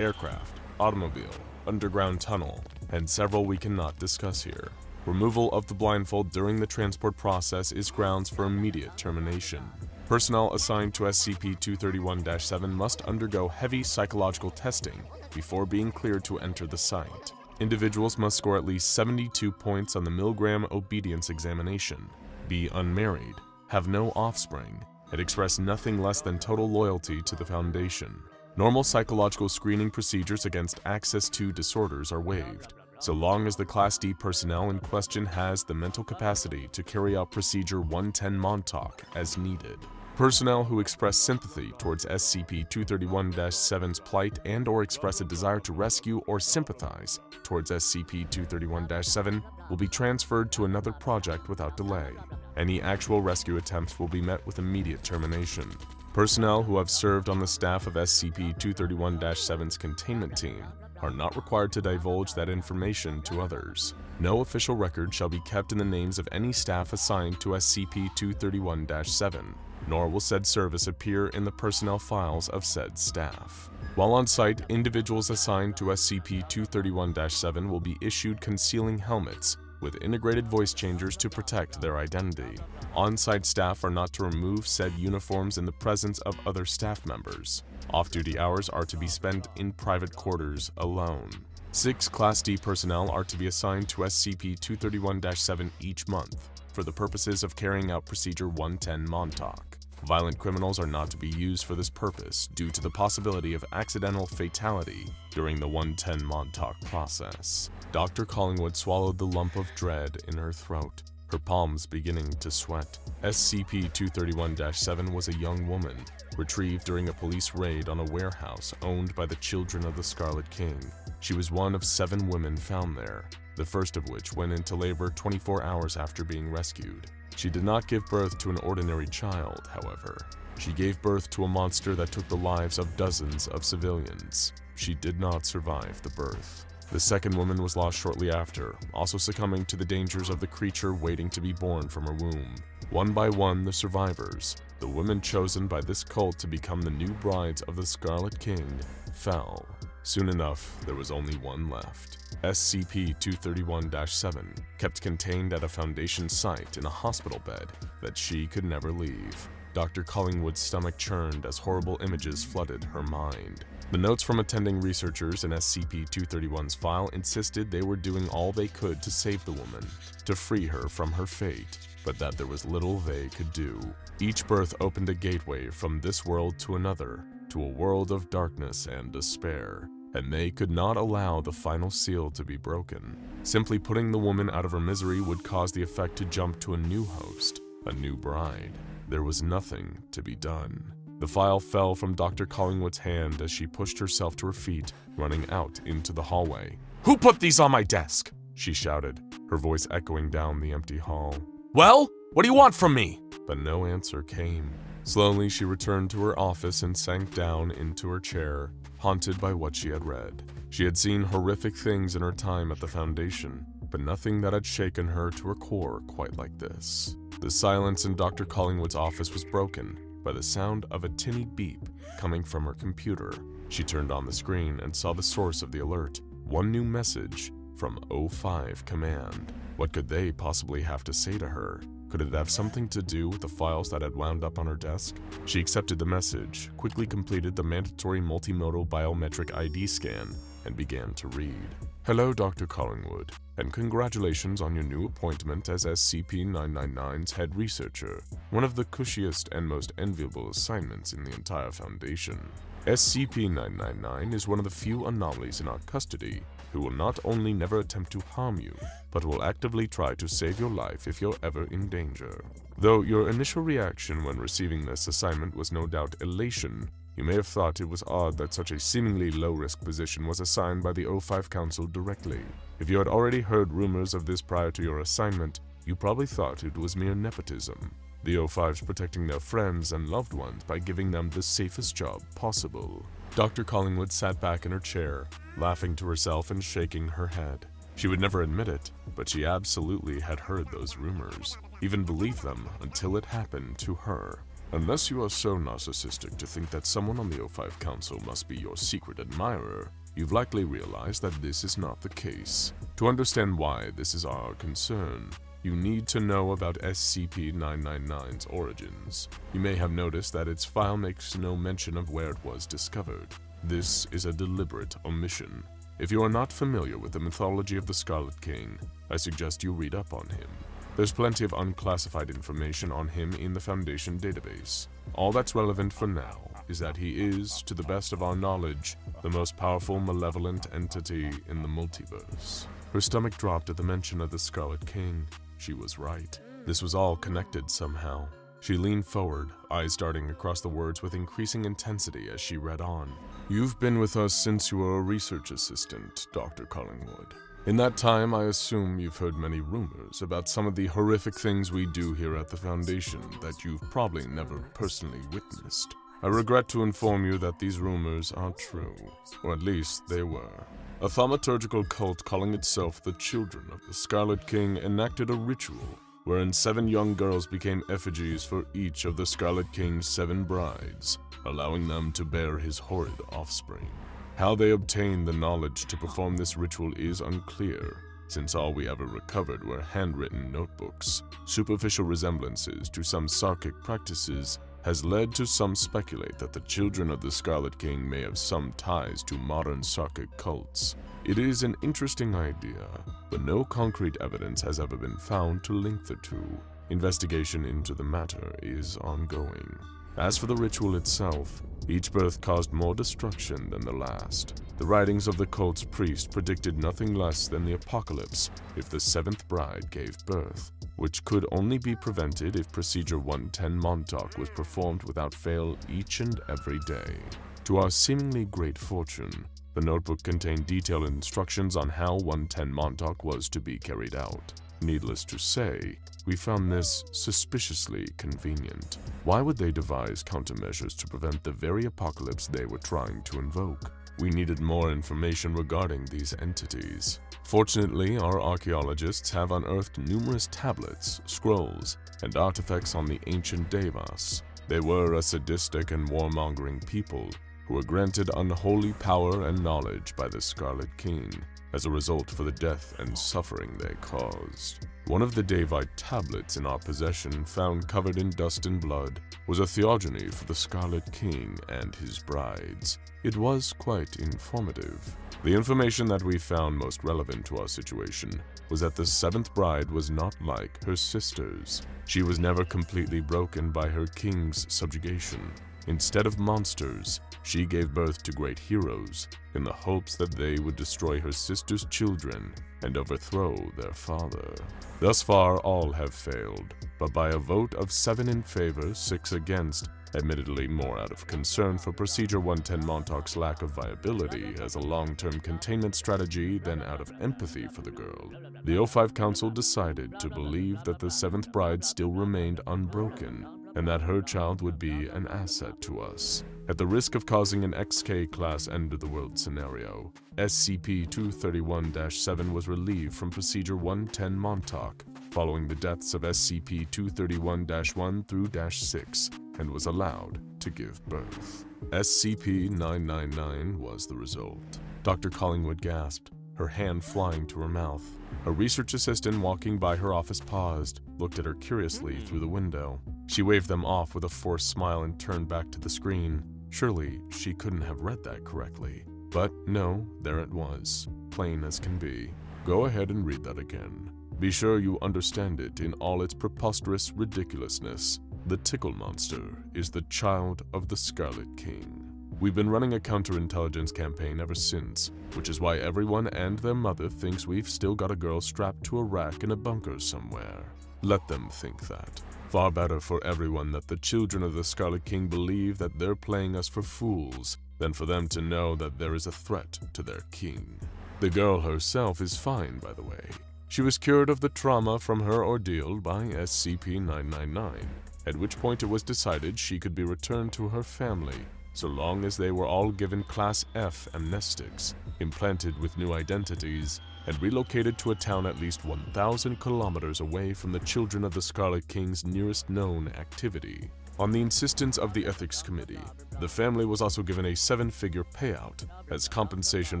aircraft, automobile, underground tunnel, and several we cannot discuss here. Removal of the blindfold during the transport process is grounds for immediate termination. Personnel assigned to SCP-231-7 must undergo heavy psychological testing before being cleared to enter the site. Individuals must score at least 72 points on the Milgram Obedience Examination, be unmarried, have no offspring, and express nothing less than total loyalty to the Foundation. Normal psychological screening procedures against access to disorders are waived, so long as the Class D personnel in question has the mental capacity to carry out Procedure 110 Montauk as needed. Personnel who express sympathy towards SCP-231-7's plight and/or express a desire to rescue or sympathize towards SCP-231-7 will be transferred to another project without delay. Any actual rescue attempts will be met with immediate termination. Personnel who have served on the staff of SCP-231-7's containment team are not required to divulge that information to others. No official record shall be kept in the names of any staff assigned to SCP-231-7, nor will said service appear in the personnel files of said staff. While on site, individuals assigned to SCP-231-7 will be issued concealing helmets with integrated voice changers to protect their identity. On-site staff are not to remove said uniforms in the presence of other staff members. Off-duty hours are to be spent in private quarters alone. 6 Class D personnel are to be assigned to SCP-231-7 each month for the purposes of carrying out Procedure 110 Montauk. Violent criminals are not to be used for this purpose due to the possibility of accidental fatality during the 110 Montauk process. Dr. Collingwood swallowed the lump of dread in her throat, her palms beginning to sweat. SCP-231-7 was a young woman, retrieved during a police raid on a warehouse owned by the children of the Scarlet King. She was one of 7 women found there, the first of which went into labor 24 hours after being rescued. She did not give birth to an ordinary child, however. She gave birth to a monster that took the lives of dozens of civilians. She did not survive the birth. The second woman was lost shortly after, also succumbing to the dangers of the creature waiting to be born from her womb. One by one, the survivors, the women chosen by this cult to become the new brides of the Scarlet King, fell. Soon enough, there was only one left. SCP-231-7, kept contained at a Foundation site in a hospital bed that she could never leave. Dr. Collingwood's stomach churned as horrible images flooded her mind. The notes from attending researchers in SCP-231's file insisted they were doing all they could to save the woman, to free her from her fate, but that there was little they could do. Each birth opened a gateway from this world to another, to a world of darkness and despair, and they could not allow the final seal to be broken. Simply putting the woman out of her misery would cause the effect to jump to a new host, a new bride. There was nothing to be done. The file fell from Dr. Collingwood's hand as she pushed herself to her feet, running out into the hallway. "Who put these on my desk?" she shouted, her voice echoing down the empty hall. "Well, what do you want from me?" But no answer came. Slowly, she returned to her office and sank down into her chair, haunted by what she had read. She had seen horrific things in her time at the Foundation, but nothing that had shaken her to her core quite like this. The silence in Dr. Collingwood's office was broken by the sound of a tinny beep coming from her computer. She turned on the screen and saw the source of the alert. One new message from O5 Command. What could they possibly have to say to her? Could it have something to do with the files that had wound up on her desk? She accepted the message, quickly completed the mandatory multimodal biometric ID scan, and began to read. "Hello, Dr. Collingwood, and congratulations on your new appointment as SCP-999's head researcher, one of the cushiest and most enviable assignments in the entire Foundation. SCP-999 is one of the few anomalies in our custody who will not only never attempt to harm you, but will actively try to save your life if you're ever in danger. Though your initial reaction when receiving this assignment was no doubt elation, you may have thought it was odd that such a seemingly low-risk position was assigned by the O5 Council directly. If you had already heard rumors of this prior to your assignment, you probably thought it was mere nepotism. The O5's protecting their friends and loved ones by giving them the safest job possible." Dr. Collingwood sat back in her chair, laughing to herself and shaking her head. She would never admit it, but she absolutely had heard those rumors, even believed them until it happened to her. "Unless you are so narcissistic to think that someone on the O5 Council must be your secret admirer, you've likely realized that this is not the case. To understand why this is our concern, you need to know about SCP-999's origins. You may have noticed that its file makes no mention of where it was discovered. This is a deliberate omission. If you are not familiar with the mythology of the Scarlet King, I suggest you read up on him. There's plenty of unclassified information on him in the Foundation database. All that's relevant for now is that he is, to the best of our knowledge, the most powerful malevolent entity in the multiverse." Her stomach dropped at the mention of the Scarlet King. She was right. This was all connected somehow. She leaned forward, eyes darting across the words with increasing intensity as she read on. "You've been with us since you were a research assistant, Dr. Collingwood. In that time, I assume you've heard many rumors about some of the horrific things we do here at the Foundation that you've probably never personally witnessed. I regret to inform you that these rumors are true, or at least they were. A thaumaturgical cult calling itself the Children of the Scarlet King enacted a ritual wherein 7 young girls became effigies for each of the Scarlet King's 7 brides, allowing them to bear his horrid offspring. How they obtained the knowledge to perform this ritual is unclear, since all we ever recovered were handwritten notebooks. Superficial resemblances to some Sarkic practices has led to some speculate that the Children of the Scarlet King may have some ties to modern Sarkic cults. It is an interesting idea, but no concrete evidence has ever been found to link the two. Investigation into the matter is ongoing. As for the ritual itself, each birth caused more destruction than the last. The writings of the cult's priest predicted nothing less than the apocalypse if the 7th bride gave birth, which could only be prevented if Procedure 110 Montauk was performed without fail each and every day. To our seemingly great fortune, the notebook contained detailed instructions on how 110 Montauk was to be carried out. Needless to say, we found this suspiciously convenient. Why would they devise countermeasures to prevent the very apocalypse they were trying to invoke? We needed more information regarding these entities. Fortunately, our archaeologists have unearthed numerous tablets, scrolls, and artifacts on the ancient Devas. They were a sadistic and warmongering people who were granted unholy power and knowledge by the Scarlet King as a result for the death and suffering they caused. One of the Davite tablets in our possession, found covered in dust and blood, was a theogony for the Scarlet King and his brides. It was quite informative. The information that we found most relevant to our situation was that the 7th bride was not like her sisters. She was never completely broken by her king's subjugation. Instead of monsters, she gave birth to great heroes in the hopes that they would destroy her sister's children and overthrow their father. Thus far, all have failed, but by a vote of 7 in favor, 6 against, admittedly more out of concern for Procedure 110 Montauk's lack of viability as a long-term containment strategy than out of empathy for the girl, the O5 Council decided to believe that the 7th bride still remained unbroken and that her child would be an asset to us. At the risk of causing an XK-class end-of-the-world scenario, SCP-231-7 was relieved from Procedure 110 Montauk following the deaths of SCP-231-1 through -6 and was allowed to give birth. SCP-999 was the result. Dr. Collingwood gasped, her hand flying to her mouth. A research assistant walking by her office paused, looked at her curiously through the window. She waved them off with a forced smile and turned back to the screen. Surely she couldn't have read that correctly. But no, there it was, plain as can be. Go ahead and read that again. Be sure you understand it in all its preposterous ridiculousness. The Tickle monster is the child of the Scarlet King. We've been running a counterintelligence campaign ever since, which is why everyone and their mother thinks we've still got a girl strapped to a rack in a bunker somewhere. Let them think that. Far better for everyone that the Children of the Scarlet King believe that they're playing us for fools than for them to know that there is a threat to their king. The girl herself is fine, by the way. She was cured of the trauma from her ordeal by SCP-999, at which point it was decided she could be returned to her family, so long as they were all given Class F amnestics, implanted with new identities, and relocated to a town at least 1,000 kilometers away from the Children of the Scarlet King's nearest known activity. On the insistence of the Ethics Committee, the family was also given a 7-figure payout as compensation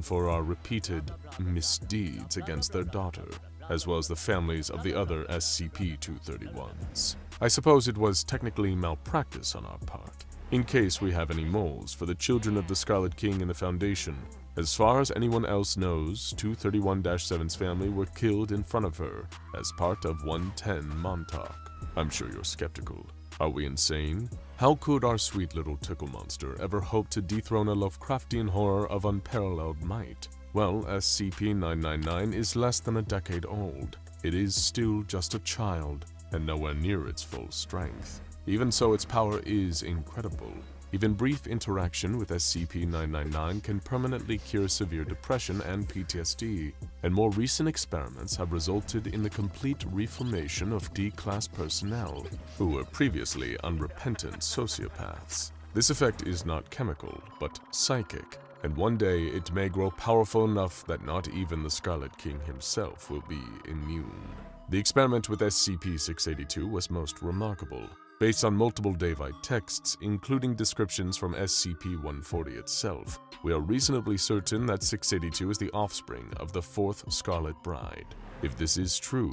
for our repeated misdeeds against their daughter, as well as the families of the other SCP-231s. I suppose it was technically malpractice on our part. In case we have any moles for the Children of the Scarlet King and the Foundation, as far as anyone else knows, 231-7's family were killed in front of her as part of 110 Montauk. I'm sure you're skeptical. Are we insane? How could our sweet little Tickle monster ever hope to dethrone a Lovecraftian horror of unparalleled might? Well, SCP-999 is less than a decade old. It is still just a child, and nowhere near its full strength. Even so, its power is incredible. Even brief interaction with SCP-999 can permanently cure severe depression and PTSD, and more recent experiments have resulted in the complete reformation of D-class personnel, who were previously unrepentant sociopaths. This effect is not chemical, but psychic, and one day it may grow powerful enough that not even the Scarlet King himself will be immune. The experiment with SCP-682 was most remarkable. Based on multiple Davite texts, including descriptions from SCP-140 itself, we are reasonably certain that 682 is the offspring of the fourth Scarlet Bride. If this is true,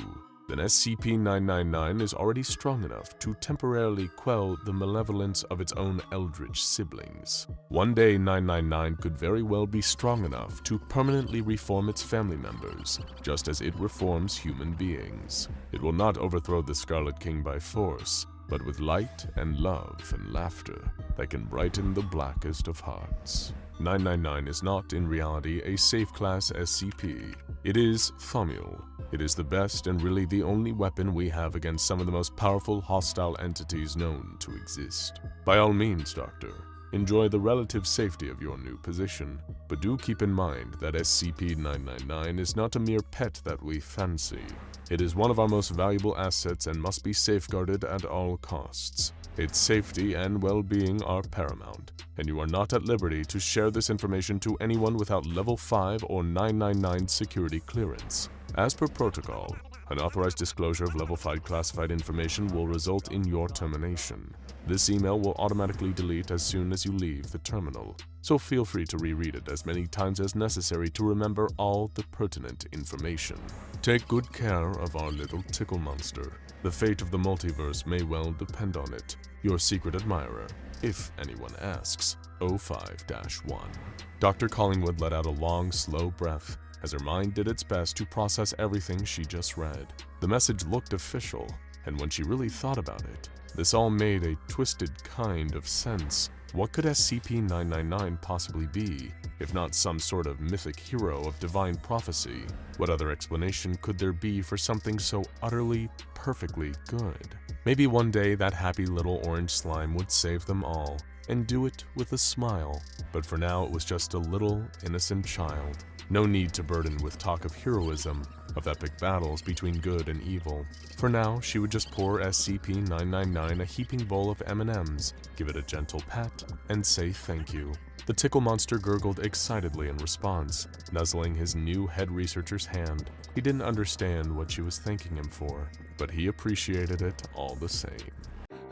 then SCP-999 is already strong enough to temporarily quell the malevolence of its own eldritch siblings. One day, 999 could very well be strong enough to permanently reform its family members, just as it reforms human beings. It will not overthrow the Scarlet King by force, but with light and love and laughter that can brighten the blackest of hearts. 999 is not, in reality, a safe-class SCP. It is Thaumiel. It is the best and really the only weapon we have against some of the most powerful hostile entities known to exist. By all means, Doctor, enjoy the relative safety of your new position, but do keep in mind that SCP-999 is not a mere pet that we fancy. It is one of our most valuable assets and must be safeguarded at all costs. Its safety and well-being are paramount, and you are not at liberty to share this information to anyone without Level 5 or 999 security clearance. As per protocol, unauthorized disclosure of Level 5 classified information will result in your termination. This email will automatically delete as soon as you leave the terminal, so feel free to reread it as many times as necessary to remember all the pertinent information. Take good care of our little Tickle monster. The fate of the multiverse may well depend on it. Your secret admirer, if anyone asks, 05-1. Dr. Collingwood let out a long, slow breath as her mind did its best to process everything she just read. The message looked official, and when she really thought about it, this all made a twisted kind of sense. What could SCP-999 possibly be, if not some sort of mythic hero of divine prophecy? What other explanation could there be for something so utterly, perfectly good? Maybe one day that happy little orange slime would save them all, and do it with a smile. But for now it was just a little, innocent child. No need to burden with talk of heroism, of epic battles between good and evil. For now, she would just pour SCP-999 a heaping bowl of M&Ms, give it a gentle pat, and say thank you. The Tickle monster gurgled excitedly in response, nuzzling his new head researcher's hand. He didn't understand what she was thanking him for, but he appreciated it all the same.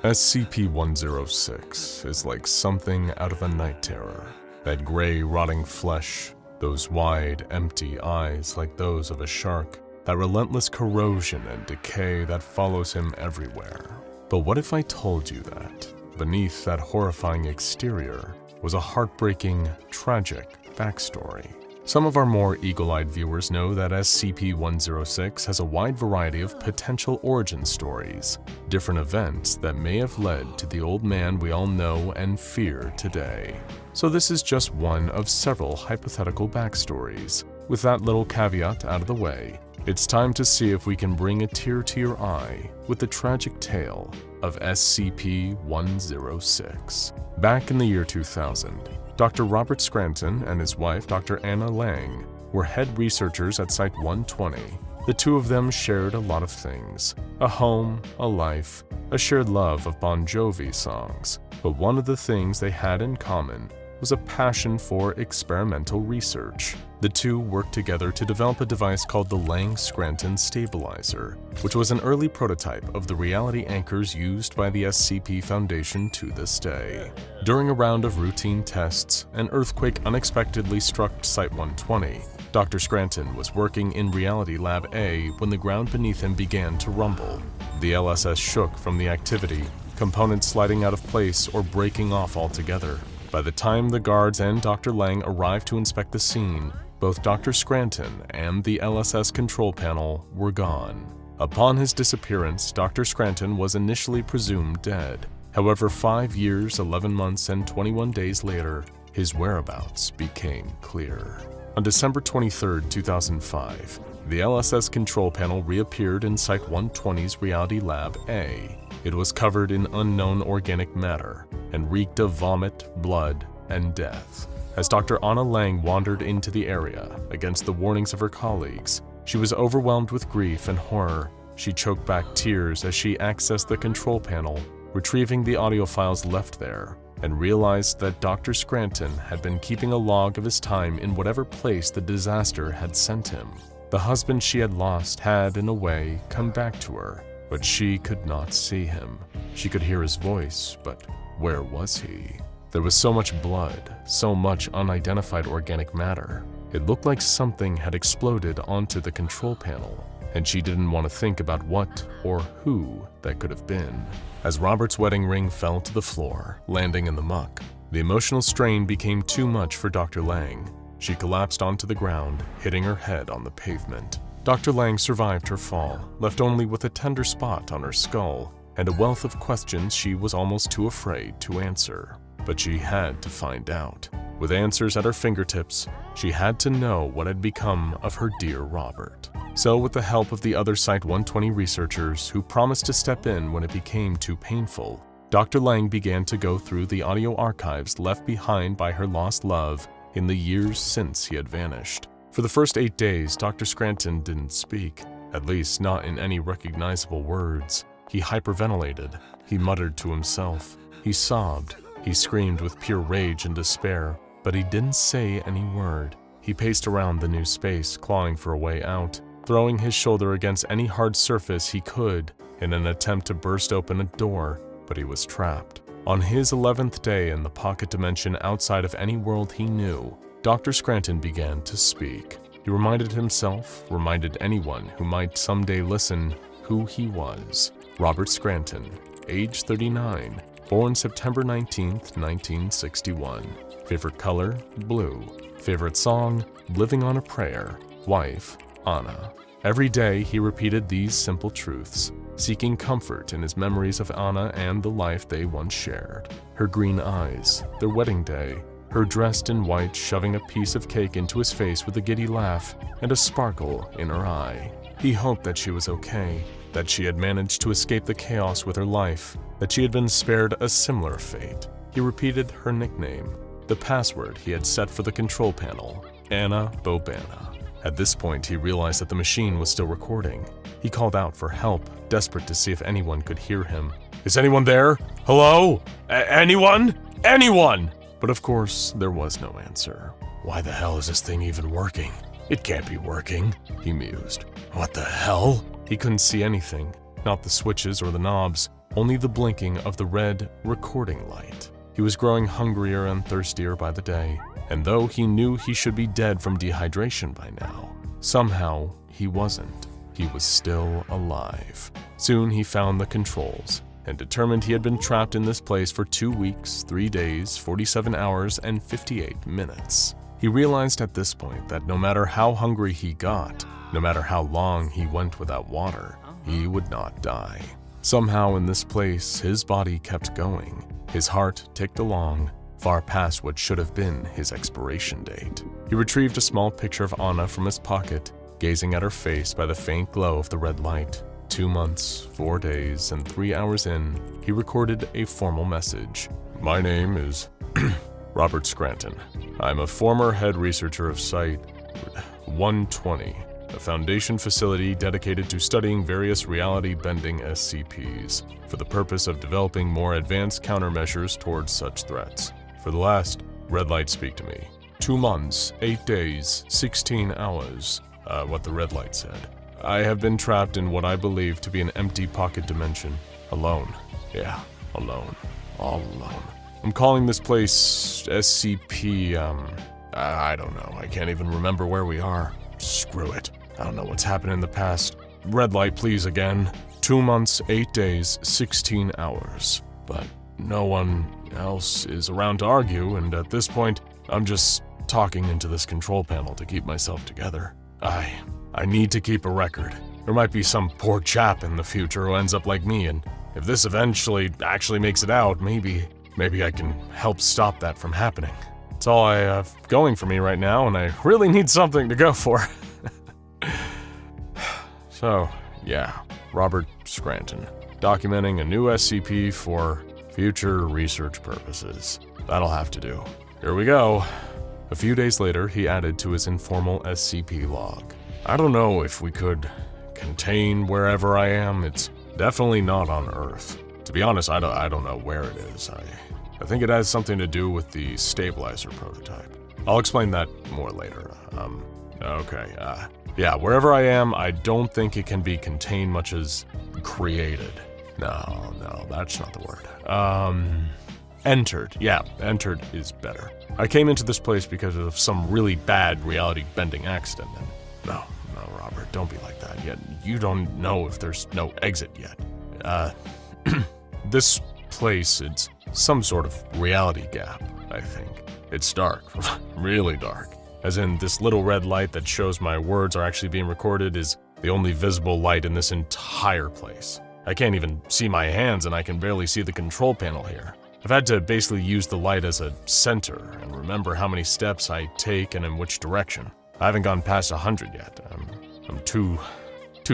SCP-106 is like something out of a night terror. That gray, rotting flesh, those wide, empty eyes like those of a shark, that relentless corrosion and decay that follows him everywhere. But what if I told you that, beneath that horrifying exterior, was a heartbreaking, tragic backstory? Some of our more eagle-eyed viewers know that SCP-106 has a wide variety of potential origin stories, different events that may have led to the old man we all know and fear today. So this is just one of several hypothetical backstories. With that little caveat out of the way, it's time to see if we can bring a tear to your eye with the tragic tale of SCP-106. Back in the year 2000, Dr. Robert Scranton and his wife, Dr. Anna Lang, were head researchers at Site 120. The two of them shared a lot of things: a home, a life, a shared love of Bon Jovi songs. But one of the things they had in common was a passion for experimental research. The two worked together to develop a device called the Lang-Scranton Stabilizer, which was an early prototype of the reality anchors used by the SCP Foundation to this day. During a round of routine tests, an earthquake unexpectedly struck Site 120. Dr. Scranton was working in Reality Lab A when the ground beneath him began to rumble. The LSS shook from the activity, components sliding out of place or breaking off altogether. By the time the guards and Dr. Lang arrived to inspect the scene, both Dr. Scranton and the LSS control panel were gone. Upon his disappearance, Dr. Scranton was initially presumed dead. However, 5 years, 11 months, and 21 days later, his whereabouts became clear. On December 23, 2005, the LSS control panel reappeared in Site-120's Reality Lab A. It was covered in unknown organic matter and reeked of vomit, blood, and death. As Dr. Anna Lang wandered into the area, against the warnings of her colleagues, she was overwhelmed with grief and horror. She choked back tears as she accessed the control panel, retrieving the audio files left there, and realized that Dr. Scranton had been keeping a log of his time in whatever place the disaster had sent him. The husband she had lost had, in a way, come back to her, but she could not see him. She could hear his voice, but where was he? There was so much blood, so much unidentified organic matter. It looked like something had exploded onto the control panel, and she didn't want to think about what or who that could have been. As Robert's wedding ring fell to the floor, landing in the muck, the emotional strain became too much for Dr. Lang. She collapsed onto the ground, hitting her head on the pavement. Dr. Lang survived her fall, left only with a tender spot on her skull and a wealth of questions she was almost too afraid to answer. But she had to find out. With answers at her fingertips, she had to know what had become of her dear Robert. So, with the help of the other Site-120 researchers who promised to step in when it became too painful, Dr. Lang began to go through the audio archives left behind by her lost love in the years since he had vanished. For the first 8 days, Dr. Scranton didn't speak, at least not in any recognizable words. He hyperventilated, he muttered to himself, he sobbed, he screamed with pure rage and despair, but he didn't say any word. He paced around the new space, clawing for a way out, throwing his shoulder against any hard surface he could in an attempt to burst open a door, but he was trapped. On his 11th day in the pocket dimension outside of any world he knew, Dr. Scranton began to speak. He reminded himself, reminded anyone who might someday listen, who he was. Robert Scranton, age 39, born September 19th, 1961. Favorite color? Blue. Favorite song? Living on a Prayer. Wife? Anna. Every day he repeated these simple truths, seeking comfort in his memories of Anna and the life they once shared. Her green eyes, their wedding day, her dressed in white shoving a piece of cake into his face with a giddy laugh and a sparkle in her eye. He hoped that she was okay, that she had managed to escape the chaos with her life, that she had been spared a similar fate. He repeated her nickname, the password he had set for the control panel, Anna Bobana. At this point, he realized that the machine was still recording. He called out for help, desperate to see if anyone could hear him. "Is anyone there? Hello? Anyone? Anyone?" But of course, there was no answer. "Why the hell is this thing even working? It can't be working," he mused. "What the hell?" He couldn't see anything, not the switches or the knobs, only the blinking of the red recording light. He was growing hungrier and thirstier by the day, and though he knew he should be dead from dehydration by now, somehow he wasn't. He was still alive. Soon he found the controls, and determined he had been trapped in this place for 2 weeks, 3 days, 47 hours, and 58 minutes. He realized at this point that no matter how hungry he got, no matter how long he went without water, he would not die. Somehow in this place, his body kept going. His heart ticked along, far past what should have been his expiration date. He retrieved a small picture of Anna from his pocket, gazing at her face by the faint glow of the red light. 2 months, 4 days, and 3 hours in, he recorded a formal message. "My name is Robert Scranton. I'm a former head researcher of Site-120, a Foundation facility dedicated to studying various reality-bending SCPs for the purpose of developing more advanced countermeasures towards such threats. For the last, red light speak to me. 2 months, 8 days, 16 hours, what the red light said. I have been trapped in what I believe to be an empty pocket dimension. Alone. Yeah, alone. All alone. I'm calling this place SCP, I don't know. I can't even remember where we are. Screw it. I don't know what's happened in the past. Red light, please, again. 2 months, 8 days, 16 hours. But no one else is around to argue, and at this point, I'm just talking into this control panel to keep myself together. I need to keep a record. There might be some poor chap in the future who ends up like me, and if this eventually actually makes it out, maybe I can help stop that from happening. It's all I have going for me right now, and I really need something to go for." So, yeah, Robert Scranton, documenting a new SCP for future research purposes. That'll have to do. Here we go. A few days later, he added to his informal SCP log. I don't know if we could contain wherever I am. It's definitely not on Earth. To be honest, I don't know where it is. I think it has something to do with the stabilizer prototype. I'll explain that more later. Okay, yeah, wherever I am, I don't think it can be contained much as created. No, that's not the word. Entered. Yeah, entered is better. I came into this place because of some really bad reality-bending accident, and no, Robert, don't be like that yet. You don't know if there's no exit yet. This place, it's some sort of reality gap, I think. It's dark, really dark. As in, this little red light that shows my words are actually being recorded is the only visible light in this entire place. I can't even see my hands, and I can barely see the control panel here. I've had to basically use the light as a center and remember how many steps I take and in which direction. I haven't gone past 100 yet. I'm too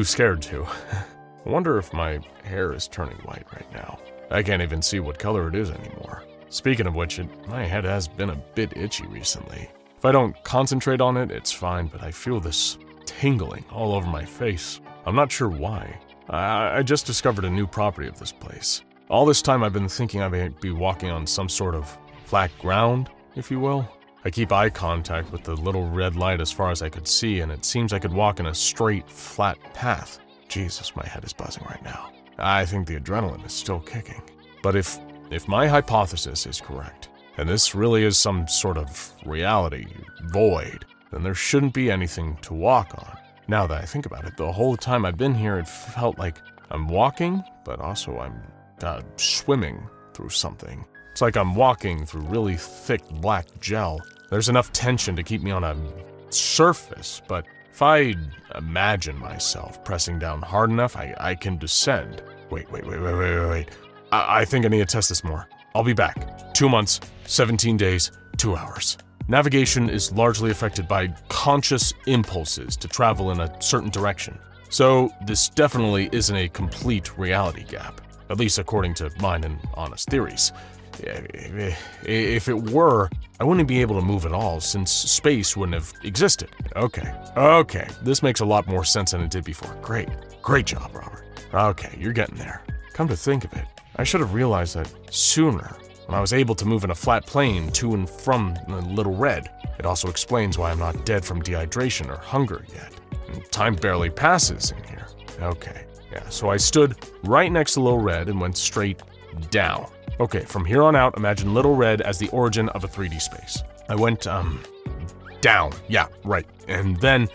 scared to. I wonder if my hair is turning white right now. I can't even see what color it is anymore. Speaking of which, my head has been a bit itchy recently. If I don't concentrate on it, it's fine, but I feel this tingling all over my face. I'm not sure why. I just discovered a new property of this place. All this time I've been thinking I may be walking on some sort of flat ground, if you will. I keep eye contact with the little red light as far as I could see, and it seems I could walk in a straight, flat path. Jesus, my head is buzzing right now. I think the adrenaline is still kicking. But if my hypothesis is correct, and this really is some sort of reality void, then there shouldn't be anything to walk on. Now that I think about it, the whole time I've been here, it felt like I'm walking, but also I'm swimming through something. It's like I'm walking through really thick black gel. There's enough tension to keep me on a surface, but if I imagine myself pressing down hard enough, I can descend. Wait. I think I need to test this more. I'll be back. 2 months, 17 days, 2 hours. Navigation is largely affected by conscious impulses to travel in a certain direction. So this definitely isn't a complete reality gap, at least according to mine and honest theories. If it were, I wouldn't be able to move at all since space wouldn't have existed. Okay, this makes a lot more sense than it did before. Great job, Robert. Okay, you're getting there. Come to think of it, I should have realized that sooner, when I was able to move in a flat plane to and from the Little Red. It also explains why I'm not dead from dehydration or hunger yet. And time barely passes in here. Okay, yeah, so I stood right next to Little Red and went straight down. Okay, from here on out, imagine Little Red as the origin of a 3D space. I went, down. Yeah, right. And then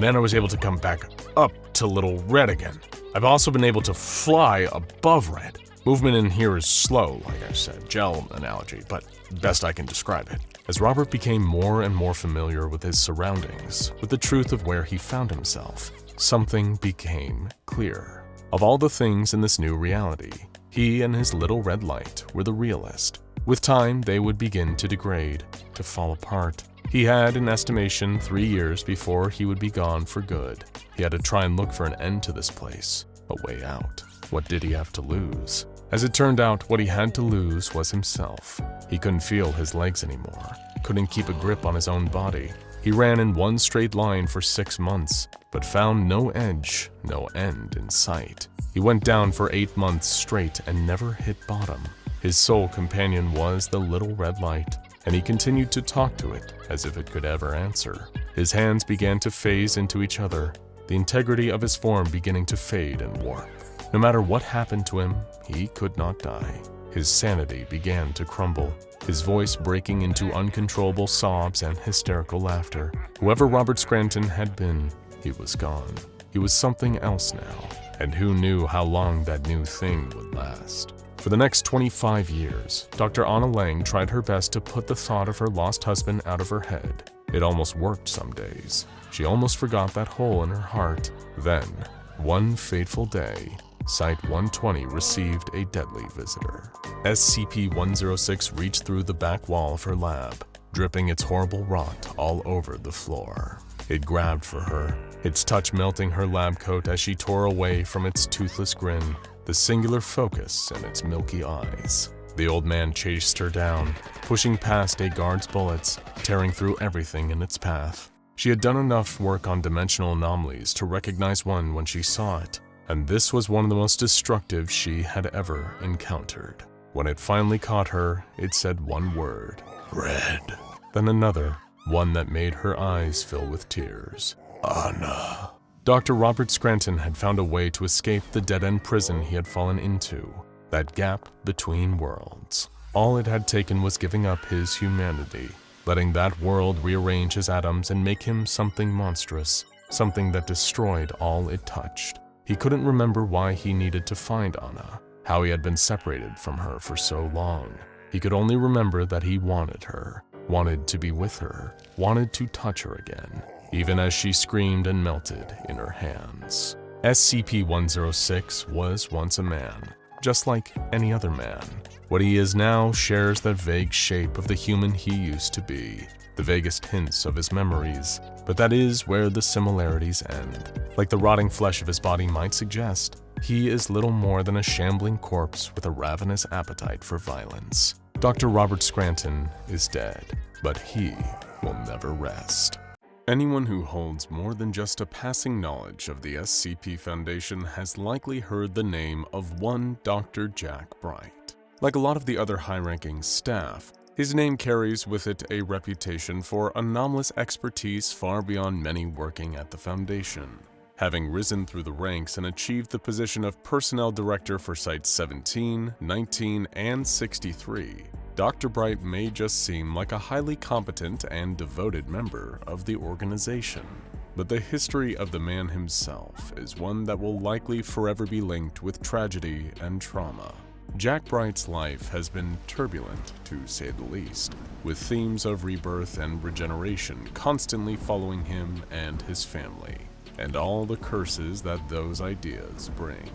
I was able to come back up to Little Red again. I've also been able to fly above Red. Movement in here is slow, like I said, gel analogy, but best I can describe it. As Robert became more and more familiar with his surroundings, with the truth of where he found himself, something became clear. Of all the things in this new reality, he and his little red light were the realest. With time, they would begin to degrade, to fall apart. He had an estimation 3 years before he would be gone for good. He had to try and look for an end to this place, a way out. What did he have to lose? As it turned out, what he had to lose was himself. He couldn't feel his legs anymore, couldn't keep a grip on his own body. He ran in one straight line for 6 months, but found no edge, no end in sight. He went down for 8 months straight and never hit bottom. His sole companion was the little red light, and he continued to talk to it as if it could ever answer. His hands began to phase into each other, the integrity of his form beginning to fade and warp. No matter what happened to him, he could not die. His sanity began to crumble, his voice breaking into uncontrollable sobs and hysterical laughter. Whoever Robert Scranton had been, he was gone. He was something else now, and who knew how long that new thing would last. For the next 25 years, Dr. Anna Lang tried her best to put the thought of her lost husband out of her head. It almost worked some days. She almost forgot that hole in her heart. Then, one fateful day, Site-120 received a deadly visitor. SCP-106 reached through the back wall of her lab, dripping its horrible rot all over the floor. It grabbed for her, its touch melting her lab coat as she tore away from its toothless grin, the singular focus in its milky eyes. The old man chased her down, pushing past a guard's bullets, tearing through everything in its path. She had done enough work on dimensional anomalies to recognize one when she saw it, and this was one of the most destructive she had ever encountered. When it finally caught her, it said one word, "Red." Then another, one that made her eyes fill with tears. "Anna." Dr. Robert Scranton had found a way to escape the dead-end prison he had fallen into, that gap between worlds. All it had taken was giving up his humanity, letting that world rearrange his atoms and make him something monstrous, something that destroyed all it touched. He couldn't remember why he needed to find Anna, how he had been separated from her for so long. He could only remember that he wanted her, wanted to be with her, wanted to touch her again, even as she screamed and melted in her hands. SCP-106 was once a man, just like any other man. What he is now shares that vague shape of the human he used to be, the vaguest hints of his memories, but that is where the similarities end. Like the rotting flesh of his body might suggest, he is little more than a shambling corpse with a ravenous appetite for violence. Dr. Robert Scranton is dead, but he will never rest. Anyone who holds more than just a passing knowledge of the SCP Foundation has likely heard the name of one Dr. Jack Bright. Like a lot of the other high-ranking staff, his name carries with it a reputation for anomalous expertise far beyond many working at the Foundation. Having risen through the ranks and achieved the position of Personnel Director for Sites 17, 19, and 63, Dr. Bright may just seem like a highly competent and devoted member of the organization. But the history of the man himself is one that will likely forever be linked with tragedy and trauma. Jack Bright's life has been turbulent, to say the least, with themes of rebirth and regeneration constantly following him and his family, and all the curses that those ideas bring.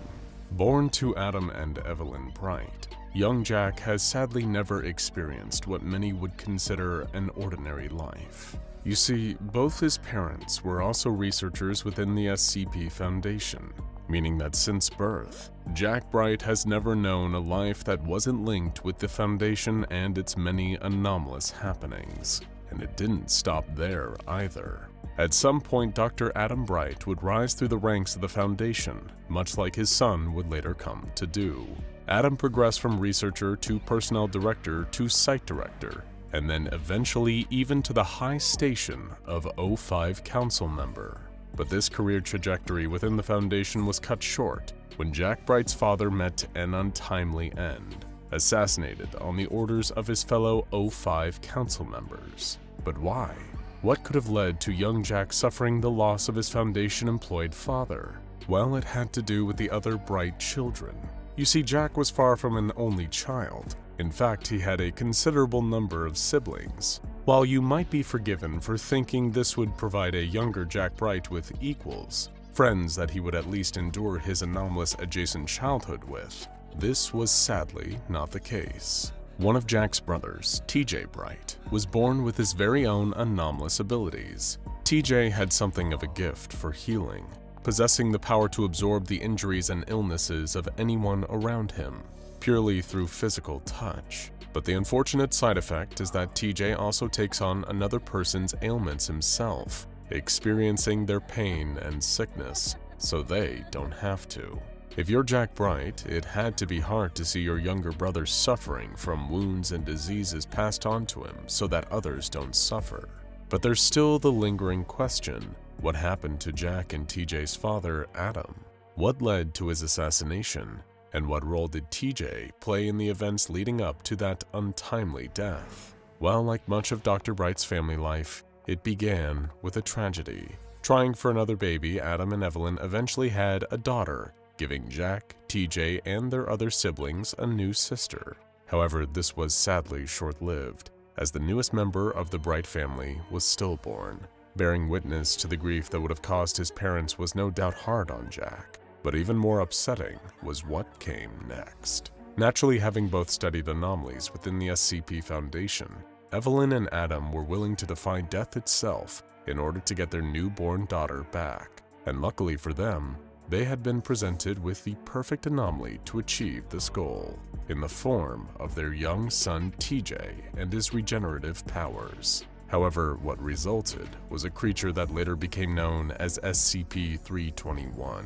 Born to Adam and Evelyn Bright, young Jack has sadly never experienced what many would consider an ordinary life. You see, both his parents were also researchers within the SCP Foundation, meaning that since birth, Jack Bright has never known a life that wasn't linked with the Foundation and its many anomalous happenings. And it didn't stop there either. At some point, Dr. Adam Bright would rise through the ranks of the Foundation, much like his son would later come to do. Adam progressed from researcher to personnel director to site director, and then eventually even to the high station of O5 council member. But this career trajectory within the Foundation was cut short when Jack Bright's father met an untimely end, assassinated on the orders of his fellow O5 council members. But why? What could have led to young Jack suffering the loss of his Foundation-employed father? Well, it had to do with the other Bright children. You see, Jack was far from an only child. In fact, he had a considerable number of siblings. While you might be forgiven for thinking this would provide a younger Jack Bright with equals, friends that he would at least endure his anomalous adjacent childhood with, this was sadly not the case. One of Jack's brothers, TJ Bright, was born with his very own anomalous abilities. TJ had something of a gift for healing, possessing the power to absorb the injuries and illnesses of anyone around him, purely through physical touch. But the unfortunate side effect is that TJ also takes on another person's ailments himself, experiencing their pain and sickness, so they don't have to. If you're Jack Bright, it had to be hard to see your younger brother suffering from wounds and diseases passed on to him so that others don't suffer. But there's still the lingering question, what happened to Jack and TJ's father, Adam? What led to his assassination? And what role did TJ play in the events leading up to that untimely death? Well, like much of Dr. Bright's family life, it began with a tragedy. Trying for another baby, Adam and Evelyn eventually had a daughter, giving Jack, TJ, and their other siblings a new sister. However, this was sadly short-lived, as the newest member of the Bright family was stillborn. Bearing witness to the grief that would have caused his parents was no doubt hard on Jack. But even more upsetting was what came next. Naturally, having both studied anomalies within the SCP Foundation, Evelyn and Adam were willing to defy death itself in order to get their newborn daughter back. And luckily for them, they had been presented with the perfect anomaly to achieve this goal, in the form of their young son TJ and his regenerative powers. However, what resulted was a creature that later became known as SCP-321.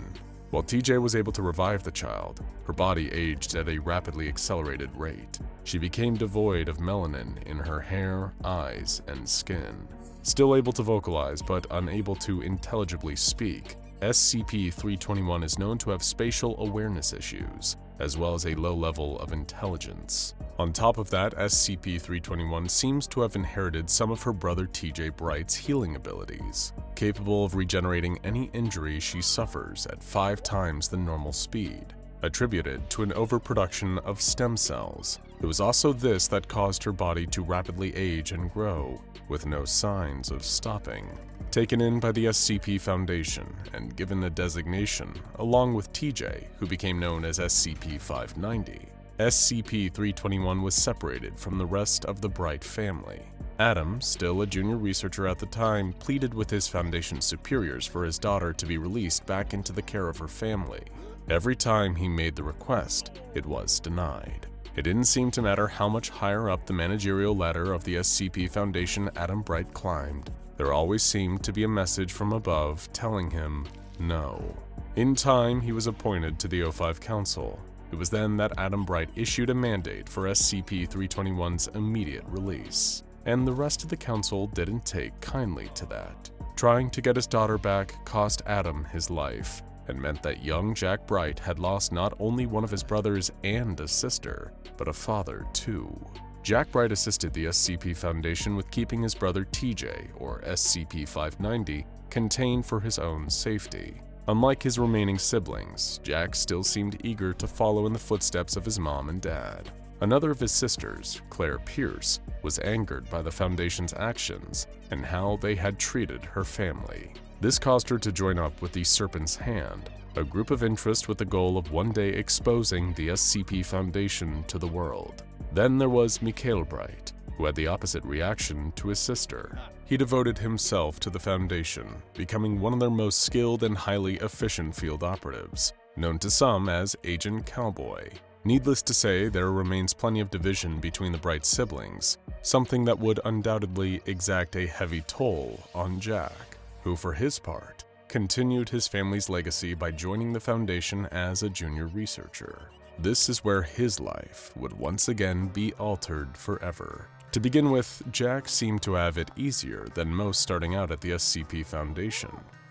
While TJ was able to revive the child, her body aged at a rapidly accelerated rate. She became devoid of melanin in her hair, eyes, and skin. Still able to vocalize but unable to intelligibly speak, SCP-321 is known to have spatial awareness issues, as well as a low level of intelligence. On top of that, SCP-321 seems to have inherited some of her brother TJ Bright's healing abilities, capable of regenerating any injury she suffers at 5 times the normal speed, attributed to an overproduction of stem cells. It was also this that caused her body to rapidly age and grow, with no signs of stopping. Taken in by the SCP Foundation and given a designation, along with TJ, who became known as SCP-590, SCP-321 was separated from the rest of the Bright family. Adam, still a junior researcher at the time, pleaded with his Foundation superiors for his daughter to be released back into the care of her family. Every time he made the request, it was denied. It didn't seem to matter how much higher up the managerial ladder of the SCP Foundation Adam Bright climbed. There always seemed to be a message from above telling him no. In time, he was appointed to the O5 Council. It was then that Adam Bright issued a mandate for SCP-321's immediate release, and the rest of the council didn't take kindly to that. Trying to get his daughter back cost Adam his life, and meant that young Jack Bright had lost not only one of his brothers and a sister, but a father too. Jack Bright assisted the SCP Foundation with keeping his brother TJ, or SCP-590, contained for his own safety. Unlike his remaining siblings, Jack still seemed eager to follow in the footsteps of his mom and dad. Another of his sisters, Claire Pierce, was angered by the Foundation's actions and how they had treated her family. This caused her to join up with the Serpent's Hand, a group of interest with the goal of one day exposing the SCP Foundation to the world. Then there was Mikhail Bright, who had the opposite reaction to his sister. He devoted himself to the Foundation, becoming one of their most skilled and highly efficient field operatives, known to some as Agent Cowboy. Needless to say, there remains plenty of division between the Bright siblings, something that would undoubtedly exact a heavy toll on Jack, who for his part, continued his family's legacy by joining the Foundation as a junior researcher. This is where his life would once again be altered forever. To begin with, Jack seemed to have it easier than most starting out at the SCP Foundation.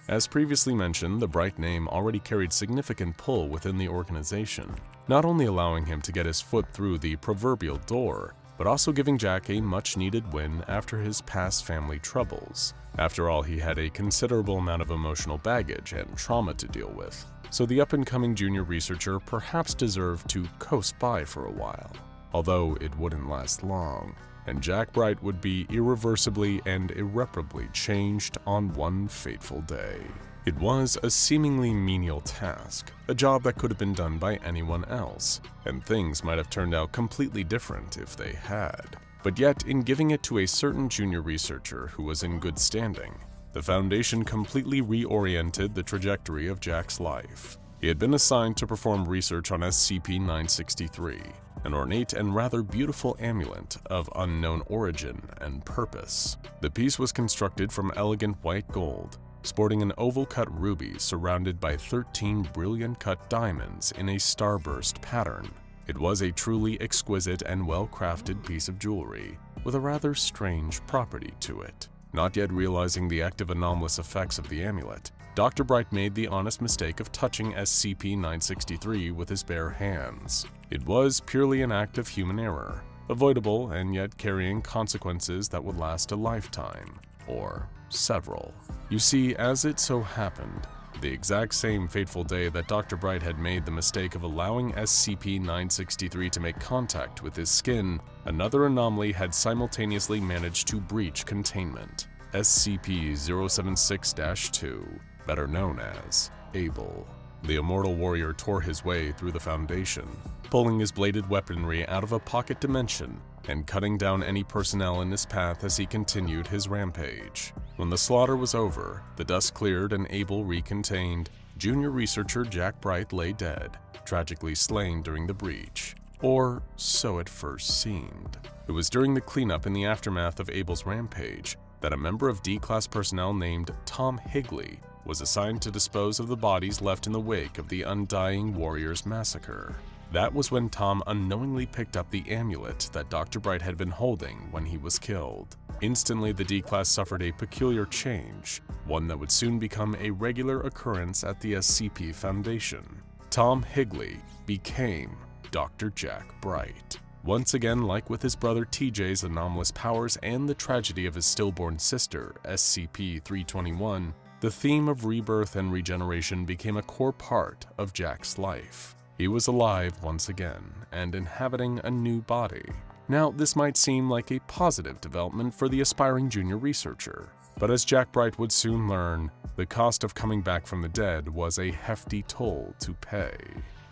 As previously mentioned, the Bright name already carried significant pull within the organization, not only allowing him to get his foot through the proverbial door, but also giving Jack a much-needed win after his past family troubles. After all, he had a considerable amount of emotional baggage and trauma to deal with, so the up-and-coming junior researcher perhaps deserved to coast by for a while. Although it wouldn't last long, and Jack Bright would be irreversibly and irreparably changed on one fateful day. It was a seemingly menial task, a job that could have been done by anyone else, and things might have turned out completely different if they had. But yet, in giving it to a certain junior researcher who was in good standing, the Foundation completely reoriented the trajectory of Jack's life. He had been assigned to perform research on SCP-963, an ornate and rather beautiful amulet of unknown origin and purpose. The piece was constructed from elegant white gold, sporting an oval-cut ruby surrounded by 13 brilliant-cut diamonds in a starburst pattern. It was a truly exquisite and well-crafted piece of jewelry, with a rather strange property to it. Not yet realizing the active anomalous effects of the amulet, Dr. Bright made the honest mistake of touching SCP-963 with his bare hands. It was purely an act of human error, avoidable and yet carrying consequences that would last a lifetime, or several. You see, as it so happened, the exact same fateful day that Dr. Bright had made the mistake of allowing SCP-963 to make contact with his skin, another anomaly had simultaneously managed to breach containment. SCP-076-2, better known as Abel. The immortal warrior tore his way through the Foundation, pulling his bladed weaponry out of a pocket dimension and cutting down any personnel in his path as he continued his rampage. When the slaughter was over, the dust cleared and Abel recontained, junior researcher Jack Bright lay dead, tragically slain during the breach. Or so it first seemed. It was during the cleanup in the aftermath of Abel's rampage that a member of D-Class personnel named Tom Higley was assigned to dispose of the bodies left in the wake of the Undying Warriors massacre. That was when Tom unknowingly picked up the amulet that Dr. Bright had been holding when he was killed. Instantly, the D-Class suffered a peculiar change, one that would soon become a regular occurrence at the SCP Foundation. Tom Higley became Dr. Jack Bright. Once again, like with his brother TJ's anomalous powers and the tragedy of his stillborn sister, SCP-321, the theme of rebirth and regeneration became a core part of Jack's life. He was alive once again and inhabiting a new body. Now, this might seem like a positive development for the aspiring junior researcher, but as Jack Bright would soon learn, the cost of coming back from the dead was a hefty toll to pay.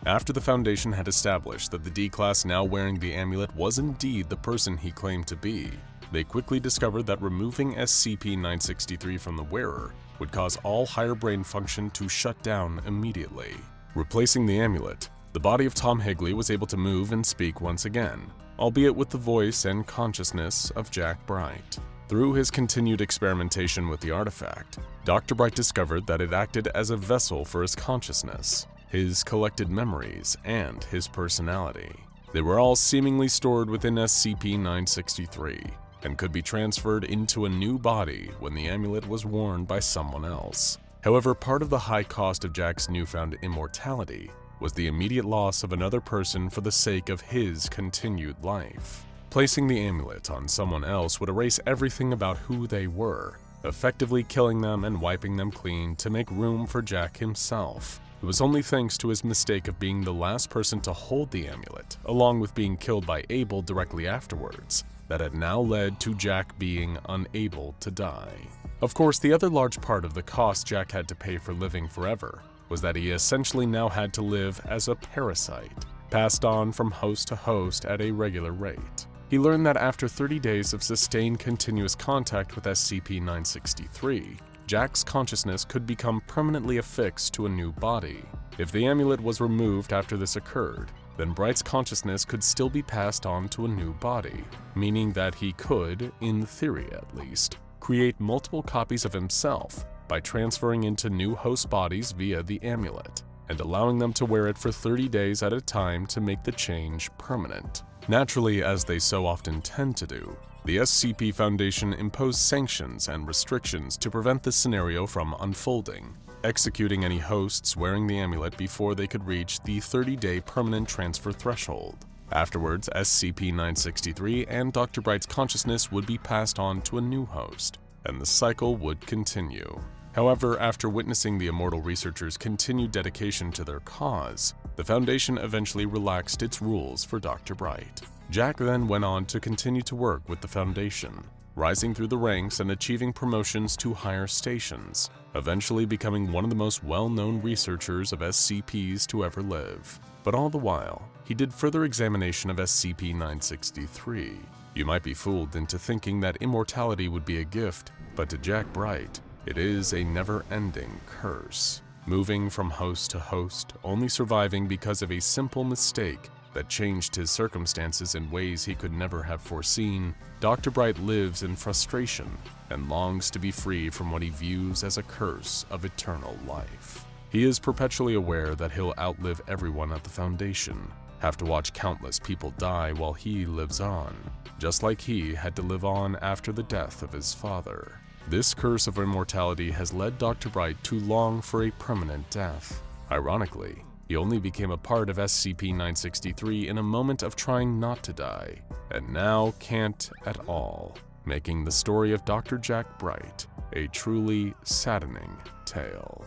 After the Foundation had established that the D-Class now wearing the amulet was indeed the person he claimed to be, they quickly discovered that removing SCP-963 from the wearer would cause all higher brain function to shut down immediately. Replacing the amulet, the body of Tom Higley was able to move and speak once again, albeit with the voice and consciousness of Jack Bright. Through his continued experimentation with the artifact, Dr. Bright discovered that it acted as a vessel for his consciousness, his collected memories, and his personality. They were all seemingly stored within SCP-963 and could be transferred into a new body when the amulet was worn by someone else. However, part of the high cost of Jack's newfound immortality was the immediate loss of another person for the sake of his continued life. Placing the amulet on someone else would erase everything about who they were, effectively killing them and wiping them clean to make room for Jack himself. It was only thanks to his mistake of being the last person to hold the amulet, along with being killed by Abel directly afterwards, that had now led to Jack being unable to die. Of course, the other large part of the cost Jack had to pay for living forever was that he essentially now had to live as a parasite, passed on from host to host at a regular rate. He learned that after 30 days of sustained continuous contact with SCP-963, Jack's consciousness could become permanently affixed to a new body. If the amulet was removed after this occurred, then Bright's consciousness could still be passed on to a new body, meaning that he could, in theory at least, create multiple copies of himself by transferring into new host bodies via the amulet, and allowing them to wear it for 30 days at a time to make the change permanent. Naturally, as they so often tend to do, the SCP Foundation imposed sanctions and restrictions to prevent this scenario from unfolding, executing any hosts wearing the amulet before they could reach the 30-day permanent transfer threshold. Afterwards, SCP-963 and Dr. Bright's consciousness would be passed on to a new host, and the cycle would continue. However, after witnessing the immortal researchers' continued dedication to their cause, the Foundation eventually relaxed its rules for Dr. Bright. Jack then went on to continue to work with the Foundation, rising through the ranks and achieving promotions to higher stations, eventually becoming one of the most well-known researchers of SCPs to ever live. But all the while, he did further examination of SCP-963. You might be fooled into thinking that immortality would be a gift, but to Jack Bright, it is a never-ending curse. Moving from host to host, only surviving because of a simple mistake that changed his circumstances in ways he could never have foreseen, Dr. Bright lives in frustration and longs to be free from what he views as a curse of eternal life. He is perpetually aware that he'll outlive everyone at the Foundation, have to watch countless people die while he lives on, just like he had to live on after the death of his father. This curse of immortality has led Dr. Bright to long for a permanent death. Ironically, he only became a part of SCP-963 in a moment of trying not to die, and now can't at all, making the story of Dr. Jack Bright a truly saddening tale.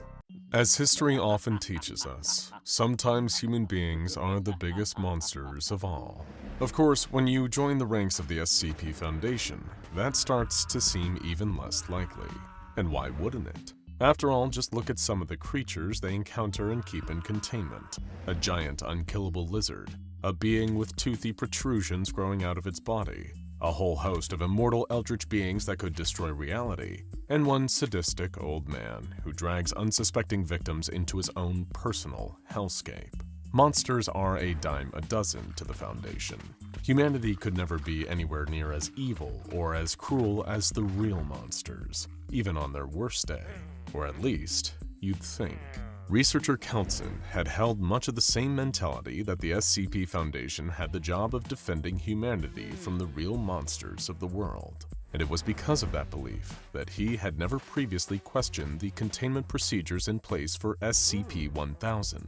As history often teaches us, sometimes human beings are the biggest monsters of all. Of course, when you join the ranks of the SCP Foundation, that starts to seem even less likely. And why wouldn't it? After all, just look at some of the creatures they encounter and keep in containment. A giant unkillable lizard, a being with toothy protrusions growing out of its body, a whole host of immortal eldritch beings that could destroy reality, and one sadistic old man who drags unsuspecting victims into his own personal hellscape. Monsters are a dime a dozen to the Foundation. Humanity could never be anywhere near as evil or as cruel as the real monsters, even on their worst day. Or at least, you'd think. Researcher Keltson had held much of the same mentality that the SCP Foundation had the job of defending humanity from the real monsters of the world. And it was because of that belief that he had never previously questioned the containment procedures in place for SCP-1000.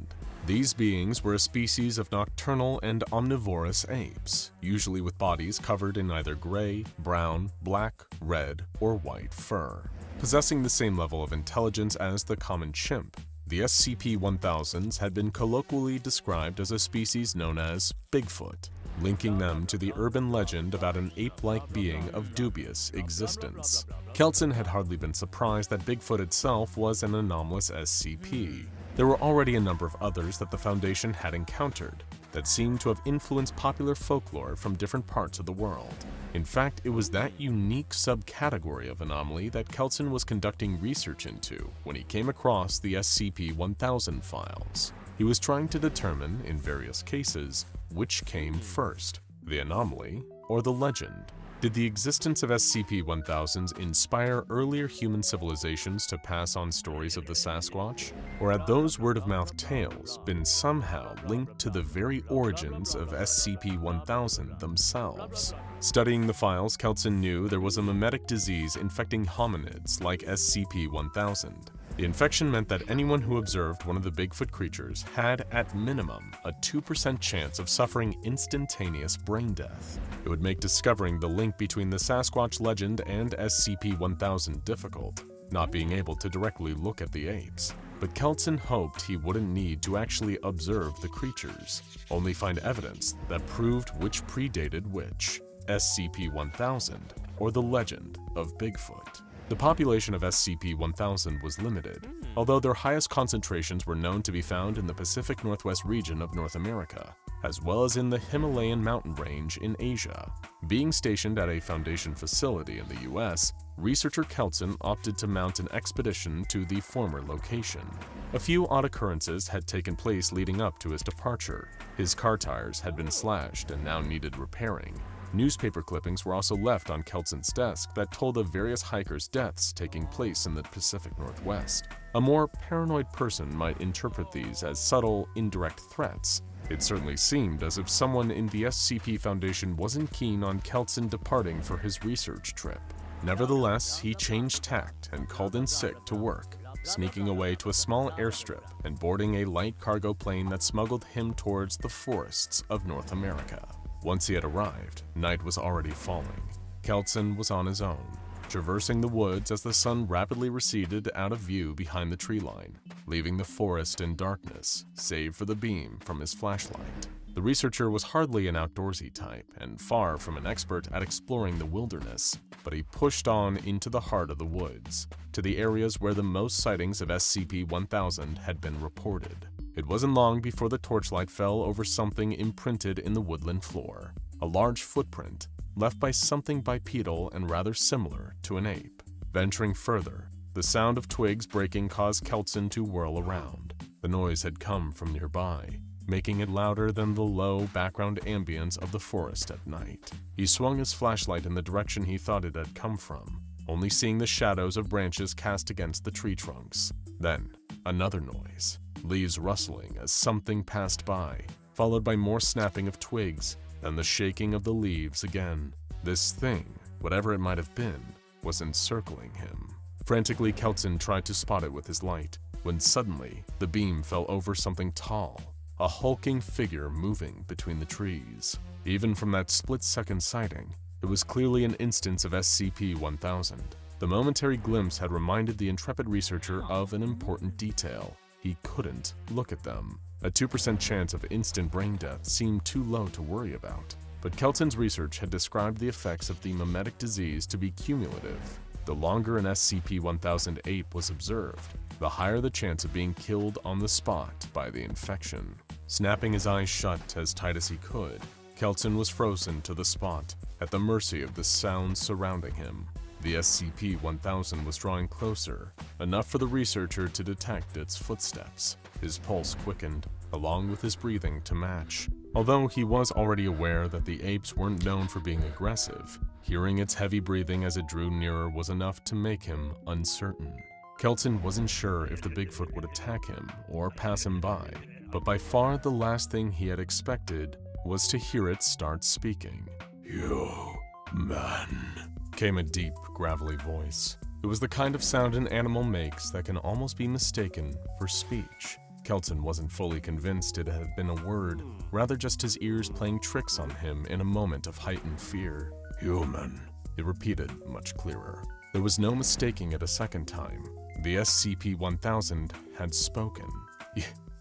These beings were a species of nocturnal and omnivorous apes, usually with bodies covered in either gray, brown, black, red, or white fur. Possessing the same level of intelligence as the common chimp, the SCP-1000s had been colloquially described as a species known as Bigfoot, linking them to the urban legend about an ape-like being of dubious existence. Keltson had hardly been surprised that Bigfoot itself was an anomalous SCP. There were already a number of others that the Foundation had encountered that seemed to have influenced popular folklore from different parts of the world. In fact, it was that unique subcategory of anomaly that Keltson was conducting research into when he came across the SCP-1000 files. He was trying to determine, in various cases, which came first, the anomaly or the legend. Did the existence of SCP-1000s inspire earlier human civilizations to pass on stories of the Sasquatch? Or had those word-of-mouth tales been somehow linked to the very origins of SCP-1000 themselves? Studying the files, Keltson knew there was a mimetic disease infecting hominids like SCP-1000. The infection meant that anyone who observed one of the Bigfoot creatures had, at minimum, a 2% chance of suffering instantaneous brain death. It would make discovering the link between the Sasquatch legend and SCP-1000 difficult, not being able to directly look at the apes. But Keltson hoped he wouldn't need to actually observe the creatures, only find evidence that proved which predated which, SCP-1000 or the legend of Bigfoot. The population of SCP-1000 was limited, although their highest concentrations were known to be found in the Pacific Northwest region of North America, as well as in the Himalayan mountain range in Asia. Being stationed at a Foundation facility in the US, researcher Keltson opted to mount an expedition to the former location. A few odd occurrences had taken place leading up to his departure. His car tires had been slashed and now needed repairing. Newspaper clippings were also left on Keltson's desk that told of various hikers' deaths taking place in the Pacific Northwest. A more paranoid person might interpret these as subtle, indirect threats. It certainly seemed as if someone in the SCP Foundation wasn't keen on Keltson departing for his research trip. Nevertheless, he changed tact and called in sick to work, sneaking away to a small airstrip and boarding a light cargo plane that smuggled him towards the forests of North America. Once he had arrived, night was already falling. Keltson was on his own, traversing the woods as the sun rapidly receded out of view behind the tree line, leaving the forest in darkness, save for the beam from his flashlight. The researcher was hardly an outdoorsy type and far from an expert at exploring the wilderness, but he pushed on into the heart of the woods, to the areas where the most sightings of SCP-1000 had been reported. It wasn't long before the torchlight fell over something imprinted in the woodland floor, a large footprint left by something bipedal and rather similar to an ape. Venturing further, the sound of twigs breaking caused Keltson to whirl around. The noise had come from nearby, making it louder than the low background ambience of the forest at night. He swung his flashlight in the direction he thought it had come from, only seeing the shadows of branches cast against the tree trunks. Then, another noise. Leaves rustling as something passed by, followed by more snapping of twigs, then the shaking of the leaves again. This thing, whatever it might have been, was encircling him. Frantically, Keltson tried to spot it with his light, when suddenly the beam fell over something tall, a hulking figure moving between the trees. Even from that split-second sighting, it was clearly an instance of SCP-1000. The momentary glimpse had reminded the intrepid researcher of an important detail. He couldn't look at them. A 2% chance of instant brain death seemed too low to worry about. But Keltson's research had described the effects of the mimetic disease to be cumulative. the longer an SCP-1000 ape was observed, the higher the chance of being killed on the spot by the infection. Snapping his eyes shut as tight as he could, Kelton was frozen to the spot, at the mercy of the sounds surrounding him. The SCP-1000 was drawing closer, enough for the researcher to detect its footsteps. His pulse quickened, along with his breathing to match. Although he was already aware that the apes weren't known for being aggressive, hearing its heavy breathing as it drew nearer was enough to make him uncertain. Kelton wasn't sure if the Bigfoot would attack him or pass him by, but by far the last thing he had expected was to hear it start speaking. "You, man," came a deep, gravelly voice. It was the kind of sound an animal makes that can almost be mistaken for speech. Kelton wasn't fully convinced it had been a word, rather just his ears playing tricks on him in a moment of heightened fear. "Human," it repeated much clearer. There was no mistaking it a second time. The SCP-1000 had spoken.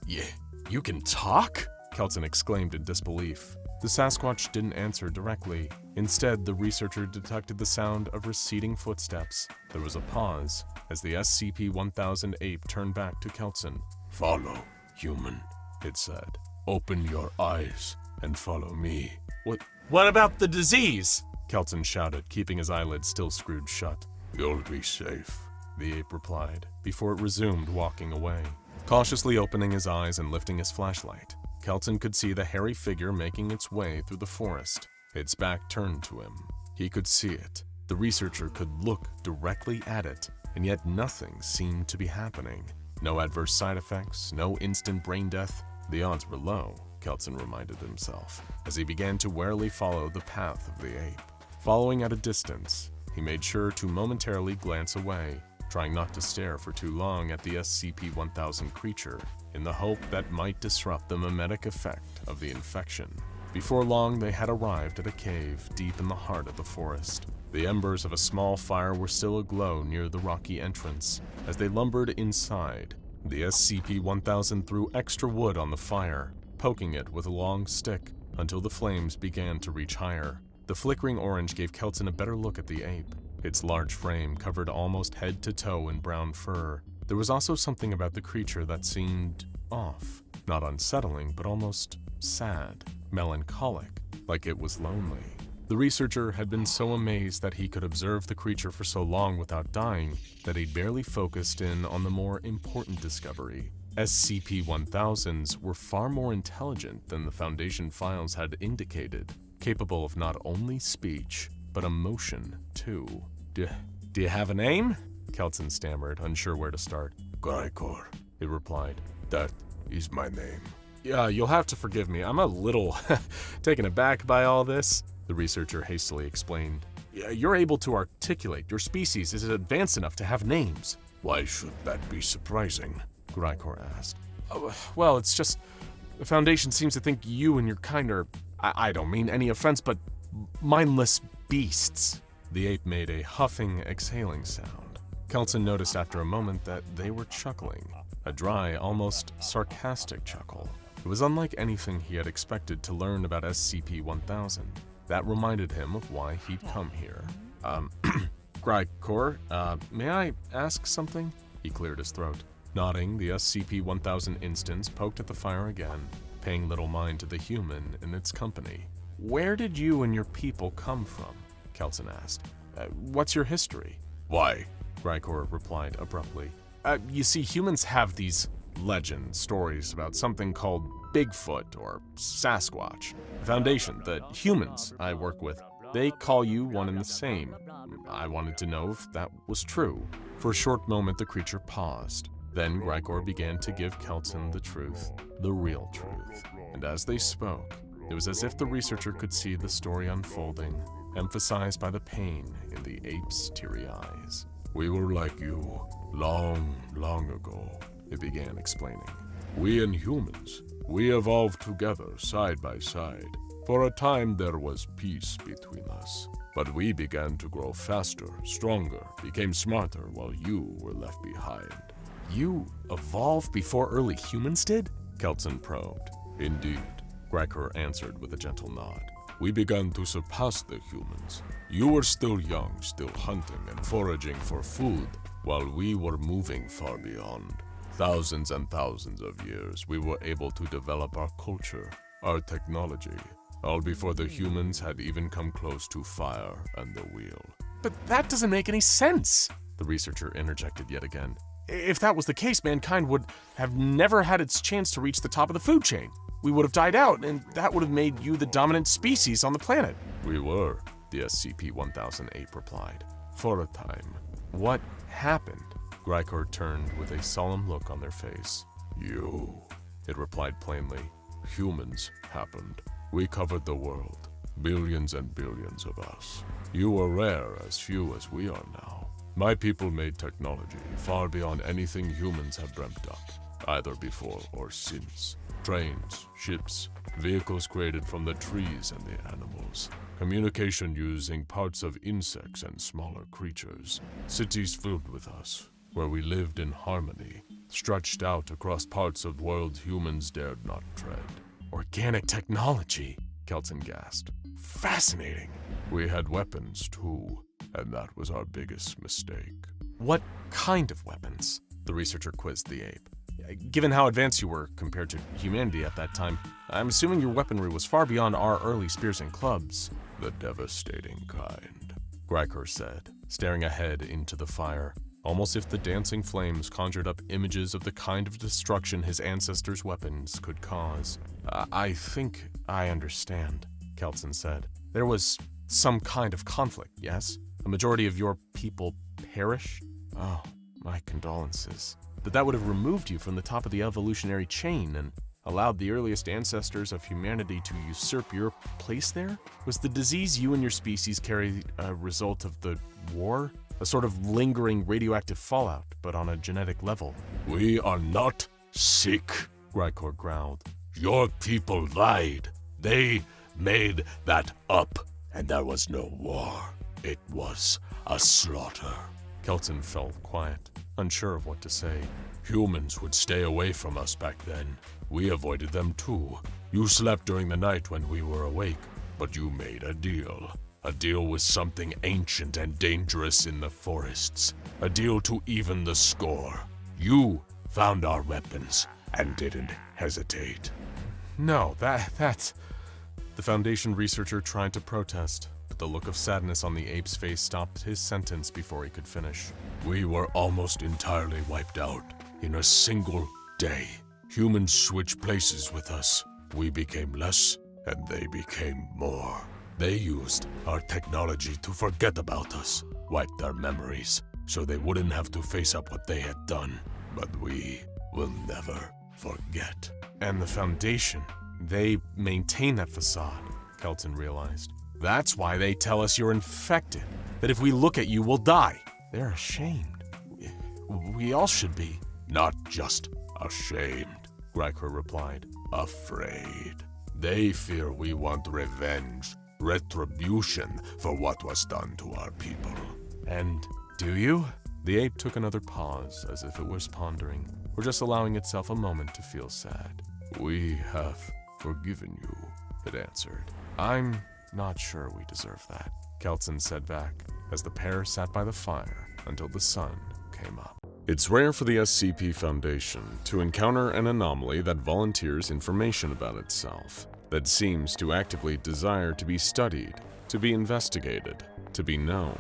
Yeah, you can talk?" Kelton exclaimed in disbelief. The Sasquatch didn't answer directly. Instead, the researcher detected the sound of receding footsteps. There was a pause as the SCP-1000 ape turned back to Kelton. "Follow, human," it said. "Open your eyes and follow me." What about the disease?" Kelton shouted, keeping his eyelids still screwed shut. "You'll be safe," the ape replied, before it resumed walking away. Cautiously opening his eyes and lifting his flashlight, Kelton could see the hairy figure making its way through the forest, its back turned to him. He could see it. The researcher could look directly at it, and yet nothing seemed to be happening. No adverse side effects, no instant brain death. The odds were low, Kelton reminded himself, as he began to warily follow the path of the ape. Following at a distance, he made sure to momentarily glance away, trying not to stare for too long at the SCP-1000 creature, in the hope that might disrupt the mimetic effect of the infection. Before long, they had arrived at a cave deep in the heart of the forest. The embers of a small fire were still aglow near the rocky entrance. As they lumbered inside, the SCP-1000 threw extra wood on the fire, poking it with a long stick until the flames began to reach higher. The flickering orange gave Kelton a better look at the ape. Its large frame covered almost head to toe in brown fur. There was also something about the creature that seemed off. Not unsettling, but almost sad, melancholic, like it was lonely. The researcher had been so amazed that he could observe the creature for so long without dying that he'd barely focused in on the more important discovery. SCP-1000s were far more intelligent than the Foundation files had indicated, capable of not only speech, but emotion, too. Do you have a name? Kelton stammered, unsure where to start. "Gricor," It replied. "that is my name." Yeah, you'll have to forgive me. I'm a little taken aback by all this, the researcher hastily explained. You're able to articulate. Your species is advanced enough to have names. "Why should that be surprising?" Gricor asked. Well, it's just the Foundation seems to think you and your kind are, I don't mean any offense, but mindless beasts. The ape made a huffing, exhaling sound. Kelton noticed after a moment that they were chuckling, a dry, almost sarcastic chuckle. It was unlike anything he had expected to learn about SCP-1000. That reminded him of why he'd come here. Gricor, may I ask something? He cleared his throat. Nodding, the SCP-1000 instance poked at the fire again, paying little mind to the human in its company. Where did you and your people come from? Kelton asked. What's your history? "Why?" Gricor replied abruptly. You see, humans have these legends, stories about something called Bigfoot or Sasquatch. The Foundation, the humans I work with, they call you one and the same. I wanted to know if that was true. For a short moment, the creature paused. Then Gricor began to give Kelton the truth, the real truth. And as they spoke, it was as if the researcher could see the story unfolding, emphasized by the pain in the ape's teary eyes. "We were like you, long, long ago," it began explaining. "We and humans, we evolved together side by side. For a time there was peace between us. But we began to grow faster, stronger, became smarter while you were left behind." You evolved before early humans did? Kelton probed. "Indeed." Gricor answered with a gentle nod. we began to surpass the humans. You were still young, still hunting and foraging for food, while we were moving far beyond. Thousands and thousands of years, we were able to develop our culture, our technology, all before the humans had even come close to fire and the wheel. But that doesn't make any sense, the researcher interjected yet again. If that was the case, mankind would have never had its chance to reach the top of the food chain. We would have died out, and that would have made you the dominant species on the planet. We were, the SCP-1008 replied. For a time. What happened? Gricor turned with a solemn look on their face. You, it replied plainly. Humans happened. We covered the world. Billions and billions of us. You were rare, as few as we are now. My people made technology far beyond anything humans have dreamt up, either before or since. Trains, ships, vehicles created from the trees and the animals. Communication using parts of insects and smaller creatures. Cities filled with us, where we lived in harmony, stretched out across parts of the world humans dared not tread. Organic technology, Kelton gasped. Fascinating. We had weapons too, and that was our biggest mistake. What kind of weapons? The researcher quizzed the ape. Given how advanced you were compared to humanity at that time, I'm assuming your weaponry was far beyond our early spears and clubs. The devastating kind, Gricor said, staring ahead into the fire, almost if the dancing flames conjured up images of the kind of destruction his ancestors' weapons could cause. I think I understand, Kelton said. There was some kind of conflict, yes? A majority of your people perished? Oh, my condolences. But that would have removed you from the top of the evolutionary chain and allowed the earliest ancestors of humanity to usurp your place there? Was the disease you and your species carried a result of the war? A sort of lingering radioactive fallout, but on a genetic level? We are not sick, Gricor growled. Your people lied. They made that up, and there was no war. It was a slaughter. Kelton fell quiet, unsure of what to say. Humans would stay away from us back then. We avoided them too. You slept during the night when we were awake, but you made a deal. A deal with something ancient and dangerous in the forests. A deal to even the score. You found our weapons and didn't hesitate. No, that's... The Foundation researcher tried to protest, but the look of sadness on the ape's face stopped his sentence before he could finish. We were almost entirely wiped out in a single day. Humans switched places with us. We became less, and they became more. They used our technology to forget about us, wipe their memories, so they wouldn't have to face up what they had done. But we will never forget. And the Foundation, they maintain that facade, Kelton realized. That's why they tell us you're infected, that if we look at you, we'll die. They're ashamed. We all should be. Not just ashamed, Gricor replied. Afraid. They fear we want revenge, retribution for what was done to our people. And do you? The ape took another pause, as if it was pondering, or just allowing itself a moment to feel sad. We have forgiven you, it answered. I'm not sure we deserve that, Kelton said back, as the pair sat by the fire until the sun came up. It's rare for the SCP Foundation to encounter an anomaly that volunteers information about itself, that seems to actively desire to be studied, to be investigated, to be known.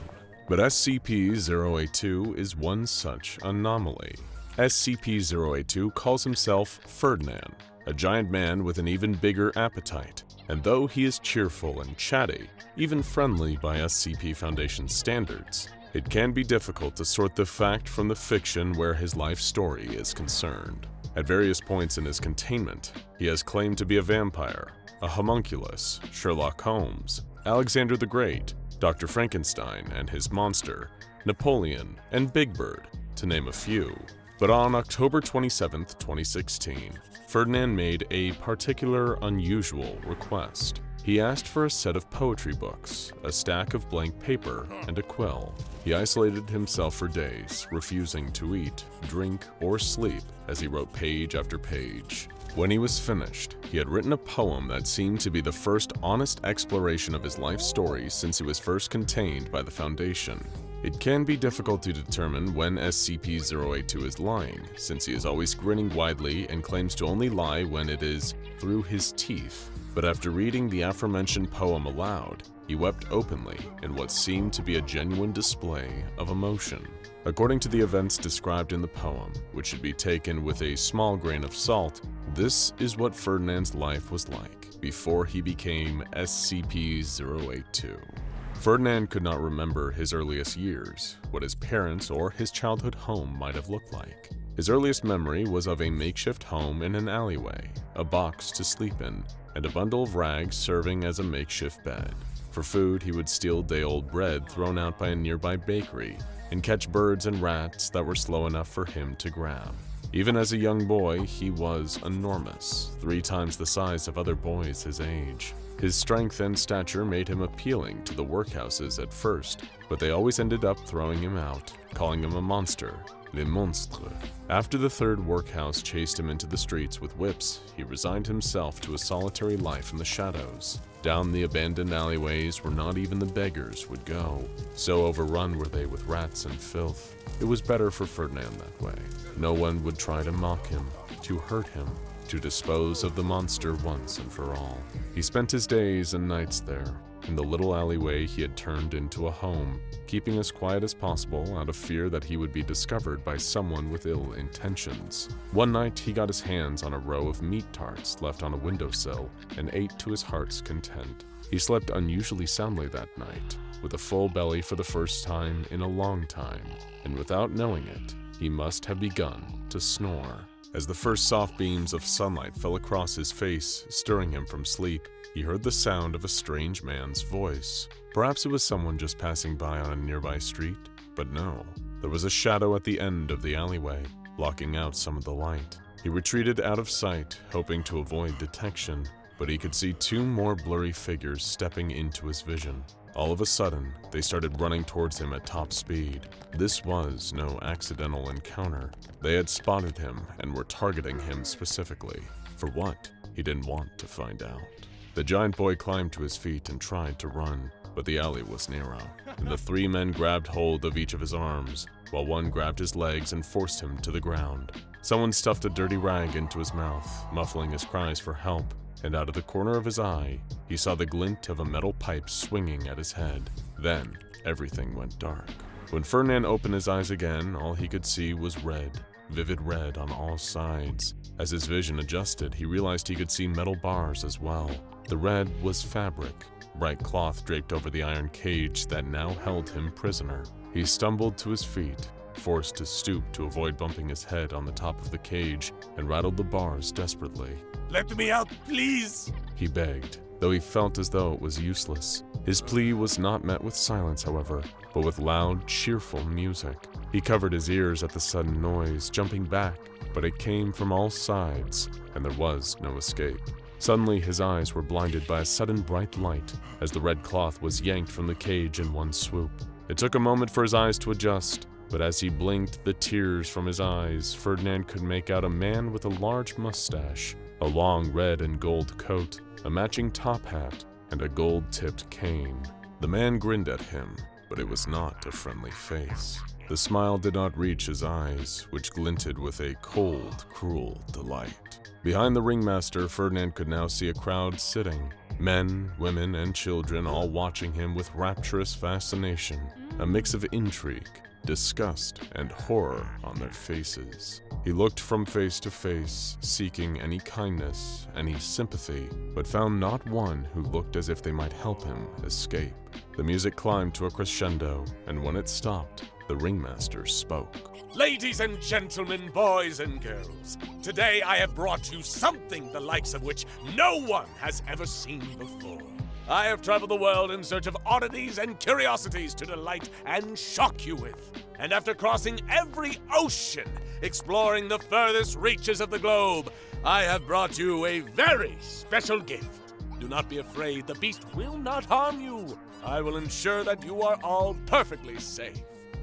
But SCP-082 is one such anomaly. SCP-082 calls himself Ferdinand, a giant man with an even bigger appetite, and though he is cheerful and chatty, even friendly by SCP Foundation standards, it can be difficult to sort the fact from the fiction where his life story is concerned. At various points in his containment, he has claimed to be a vampire, a homunculus, Sherlock Holmes, Alexander the Great, Dr. Frankenstein and his monster, Napoleon, and Big Bird, to name a few. But on October 27, 2016, Ferdinand made a particular unusual request. He asked for a set of poetry books, a stack of blank paper, and a quill. He isolated himself for days, refusing to eat, drink, or sleep as he wrote page after page. When he was finished, he had written a poem that seemed to be the first honest exploration of his life story since he was first contained by the Foundation. It can be difficult to determine when SCP-082 is lying, since he is always grinning widely and claims to only lie when it is through his teeth. But after reading the aforementioned poem aloud, he wept openly in what seemed to be a genuine display of emotion. According to the events described in the poem, which should be taken with a small grain of salt, this is what Ferdinand's life was like before he became SCP-082. Ferdinand could not remember his earliest years, what his parents or his childhood home might have looked like. His earliest memory was of a makeshift home in an alleyway, a box to sleep in, and a bundle of rags serving as a makeshift bed. For food, he would steal day-old bread thrown out by a nearby bakery and catch birds and rats that were slow enough for him to grab. Even as a young boy, he was enormous, 3 times the size of other boys his age. His strength and stature made him appealing to the workhouses at first, but they always ended up throwing him out, calling him a monster, le monstre. After the 3rd workhouse chased him into the streets with whips, he resigned himself to a solitary life in the shadows. Down the abandoned alleyways where not even the beggars would go, so overrun were they with rats and filth. It was better for Ferdinand that way. No one would try to mock him, to hurt him, to dispose of the monster once and for all. He spent his days and nights there. In the little alleyway he had turned into a home, keeping as quiet as possible out of fear that he would be discovered by someone with ill intentions. One night he got his hands on a row of meat tarts left on a windowsill and ate to his heart's content. He slept unusually soundly that night, with a full belly for the first time in a long time, and without knowing it, he must have begun to snore. As the first soft beams of sunlight fell across his face, stirring him from sleep, he heard the sound of a strange man's voice. Perhaps it was someone just passing by on a nearby street, but no. There was a shadow at the end of the alleyway, blocking out some of the light. He retreated out of sight, hoping to avoid detection, but he could see 2 more blurry figures stepping into his vision. All of a sudden, they started running towards him at top speed. This was no accidental encounter. They had spotted him and were targeting him specifically. For what? He didn't want to find out. The giant boy climbed to his feet and tried to run, but the alley was narrow, and the 3 men grabbed hold of each of his arms, while one grabbed his legs and forced him to the ground. Someone stuffed a dirty rag into his mouth, muffling his cries for help, and out of the corner of his eye, he saw the glint of a metal pipe swinging at his head. Then, everything went dark. When Ferdinand opened his eyes again, all he could see was red, vivid red on all sides. As his vision adjusted, he realized he could see metal bars as well. The red was fabric, bright cloth draped over the iron cage that now held him prisoner. He stumbled to his feet, forced to stoop to avoid bumping his head on the top of the cage, and rattled the bars desperately. "Let me out, please!" he begged, though he felt as though it was useless. His plea was not met with silence, however, but with loud, cheerful music. He covered his ears at the sudden noise, jumping back, but it came from all sides, and there was no escape. Suddenly, his eyes were blinded by a sudden bright light as the red cloth was yanked from the cage in one swoop. It took a moment for his eyes to adjust, but as he blinked the tears from his eyes, Ferdinand could make out a man with a large mustache, a long red and gold coat, a matching top hat, and a gold-tipped cane. The man grinned at him, but it was not a friendly face. The smile did not reach his eyes, which glinted with a cold, cruel delight. Behind the ringmaster, Ferdinand could now see a crowd sitting. Men, women, and children all watching him with rapturous fascination, a mix of intrigue, disgust, and horror on their faces. He looked from face to face, seeking any kindness, any sympathy, but found not one who looked as if they might help him escape. The music climbed to a crescendo, and when it stopped, the ringmaster spoke. "Ladies and gentlemen, boys and girls, today I have brought you something the likes of which no one has ever seen before. I have traveled the world in search of oddities and curiosities to delight and shock you with. And after crossing every ocean, exploring the furthest reaches of the globe, I have brought you a very special gift. Do not be afraid, the beast will not harm you. I will ensure that you are all perfectly safe.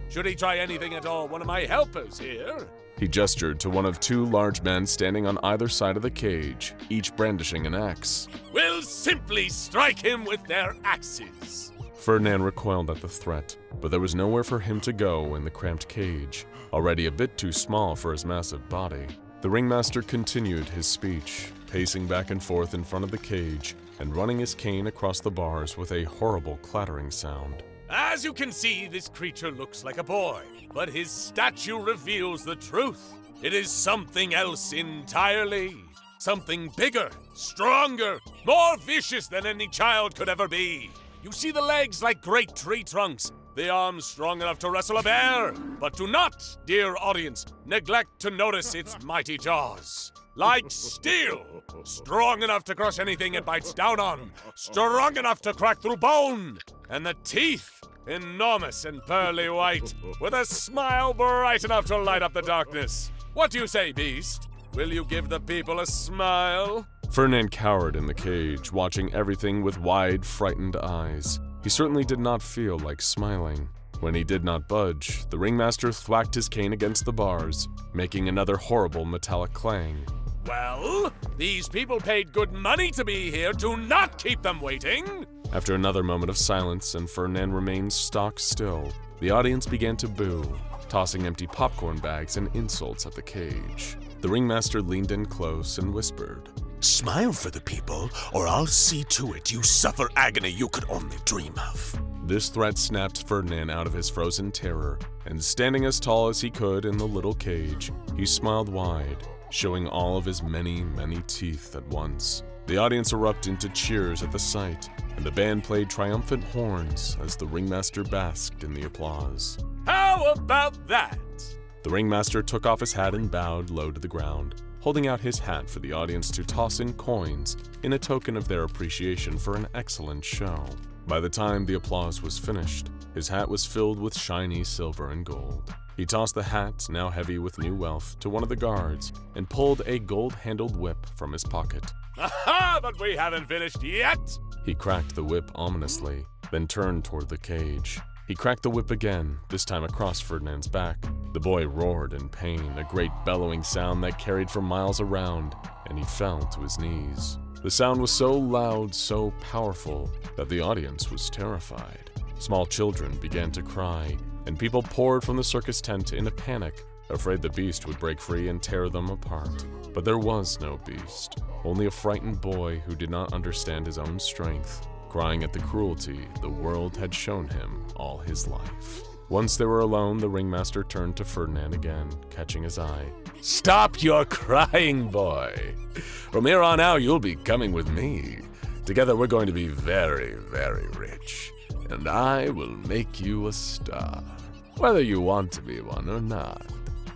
Should he try anything at all, one of my helpers here. He gestured to one of two large men standing on either side of the cage, each brandishing an axe. Will simply strike him with their axes. Ferdinand recoiled at the threat, but there was nowhere for him to go in the cramped cage, already a bit too small for his massive body. The ringmaster continued his speech, pacing back and forth in front of the cage and running his cane across the bars with a horrible clattering sound. As you can see, this creature looks like a boy, but his statue reveals the truth. It is something else entirely. Something bigger, stronger, more vicious than any child could ever be. You see the legs like great tree trunks, the arms strong enough to wrestle a bear. But do not, dear audience, neglect to notice its mighty jaws. Like steel, strong enough to crush anything it bites down on, strong enough to crack through bone. And the teeth, enormous and pearly white, with a smile bright enough to light up the darkness. What do you say, beast? Will you give the people a smile? Ferdinand cowered in the cage, watching everything with wide, frightened eyes. He certainly did not feel like smiling. When he did not budge, the ringmaster thwacked his cane against the bars, making another horrible metallic clang. Well, these people paid good money to be here. Do not keep them waiting. After another moment of silence and Ferdinand remained stock still, the audience began to boo, tossing empty popcorn bags and insults at the cage. The ringmaster leaned in close and whispered, "Smile for the people, or I'll see to it you suffer agony you could only dream of." This threat snapped Ferdinand out of his frozen terror, and standing as tall as he could in the little cage, he smiled wide, showing all of his many, many teeth at once. The audience erupted into cheers at the sight, and the band played triumphant horns as the ringmaster basked in the applause. How about that? The ringmaster took off his hat and bowed low to the ground, holding out his hat for the audience to toss in coins in a token of their appreciation for an excellent show. By the time the applause was finished, his hat was filled with shiny silver and gold. He tossed the hat, now heavy with new wealth, to one of the guards and pulled a gold-handled whip from his pocket. Aha, but we haven't finished yet! He cracked the whip ominously, then turned toward the cage. He cracked the whip again, this time across Ferdinand's back. The boy roared in pain, a great bellowing sound that carried for miles around, and he fell to his knees. The sound was so loud, so powerful, that the audience was terrified. Small children began to cry, and people poured from the circus tent in a panic, afraid the beast would break free and tear them apart. But there was no beast, only a frightened boy who did not understand his own strength, crying at the cruelty the world had shown him all his life. Once they were alone, the ringmaster turned to Ferdinand again, catching his eye. Stop your crying, boy. From here on out, you'll be coming with me. Together, we're going to be very, very rich. And I will make you a star, whether you want to be one or not.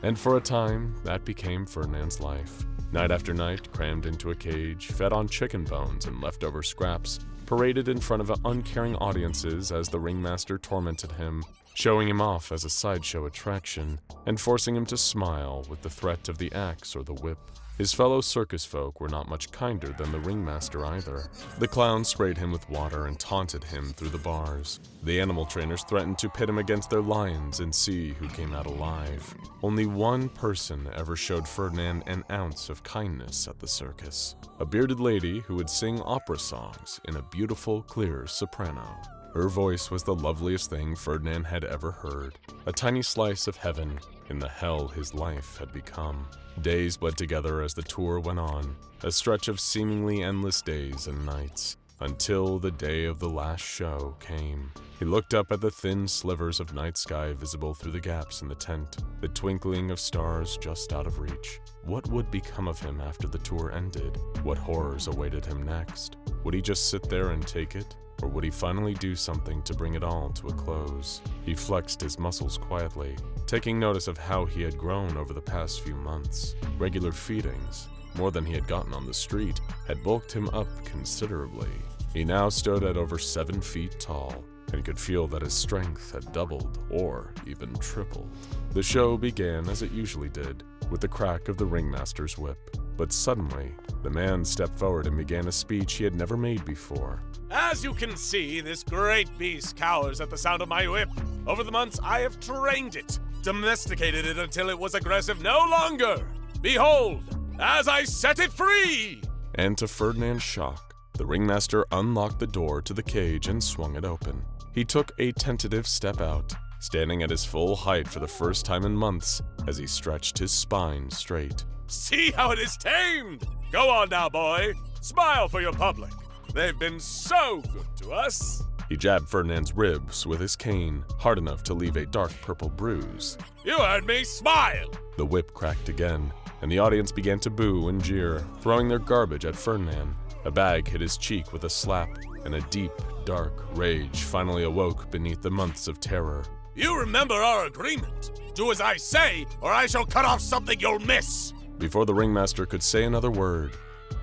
And for a time, that became Ferdinand's life. Night after night, crammed into a cage, fed on chicken bones and leftover scraps, paraded in front of uncaring audiences as the ringmaster tormented him, showing him off as a sideshow attraction, and forcing him to smile with the threat of the axe or the whip. His fellow circus folk were not much kinder than the ringmaster either. The clowns sprayed him with water and taunted him through the bars. The animal trainers threatened to pit him against their lions and see who came out alive. Only one person ever showed Ferdinand an ounce of kindness at the circus. A bearded lady who would sing opera songs in a beautiful, clear soprano. Her voice was the loveliest thing Ferdinand had ever heard, a tiny slice of heaven in the hell his life had become. Days bled together as the tour went on, a stretch of seemingly endless days and nights, until the day of the last show came. He looked up at the thin slivers of night sky visible through the gaps in the tent, the twinkling of stars just out of reach. What would become of him after the tour ended? What horrors awaited him next? Would he just sit there and take it? Or would he finally do something to bring it all to a close? He flexed his muscles quietly, taking notice of how he had grown over the past few months. Regular feedings, more than he had gotten on the street, had bulked him up considerably. He now stood at over 7 feet tall and could feel that his strength had doubled or even tripled. The show began as it usually did, with the crack of the ringmaster's whip. But suddenly, the man stepped forward and began a speech he had never made before. As you can see, this great beast cowers at the sound of my whip. Over the months, I have trained it, domesticated it until it was aggressive no longer. Behold, as I set it free! And to Ferdinand's shock, the ringmaster unlocked the door to the cage and swung it open. He took a tentative step out, standing at his full height for the first time in months as he stretched his spine straight. See how it is tamed! Go on now, boy. Smile for your public. They've been so good to us. He jabbed Ferdinand's ribs with his cane, hard enough to leave a dark purple bruise. You heard me. Smile! The whip cracked again, and the audience began to boo and jeer, throwing their garbage at Ferdinand. A bag hit his cheek with a slap, and a deep, dark rage finally awoke beneath the months of terror. You remember our agreement. Do as I say, or I shall cut off something you'll miss. Before the ringmaster could say another word,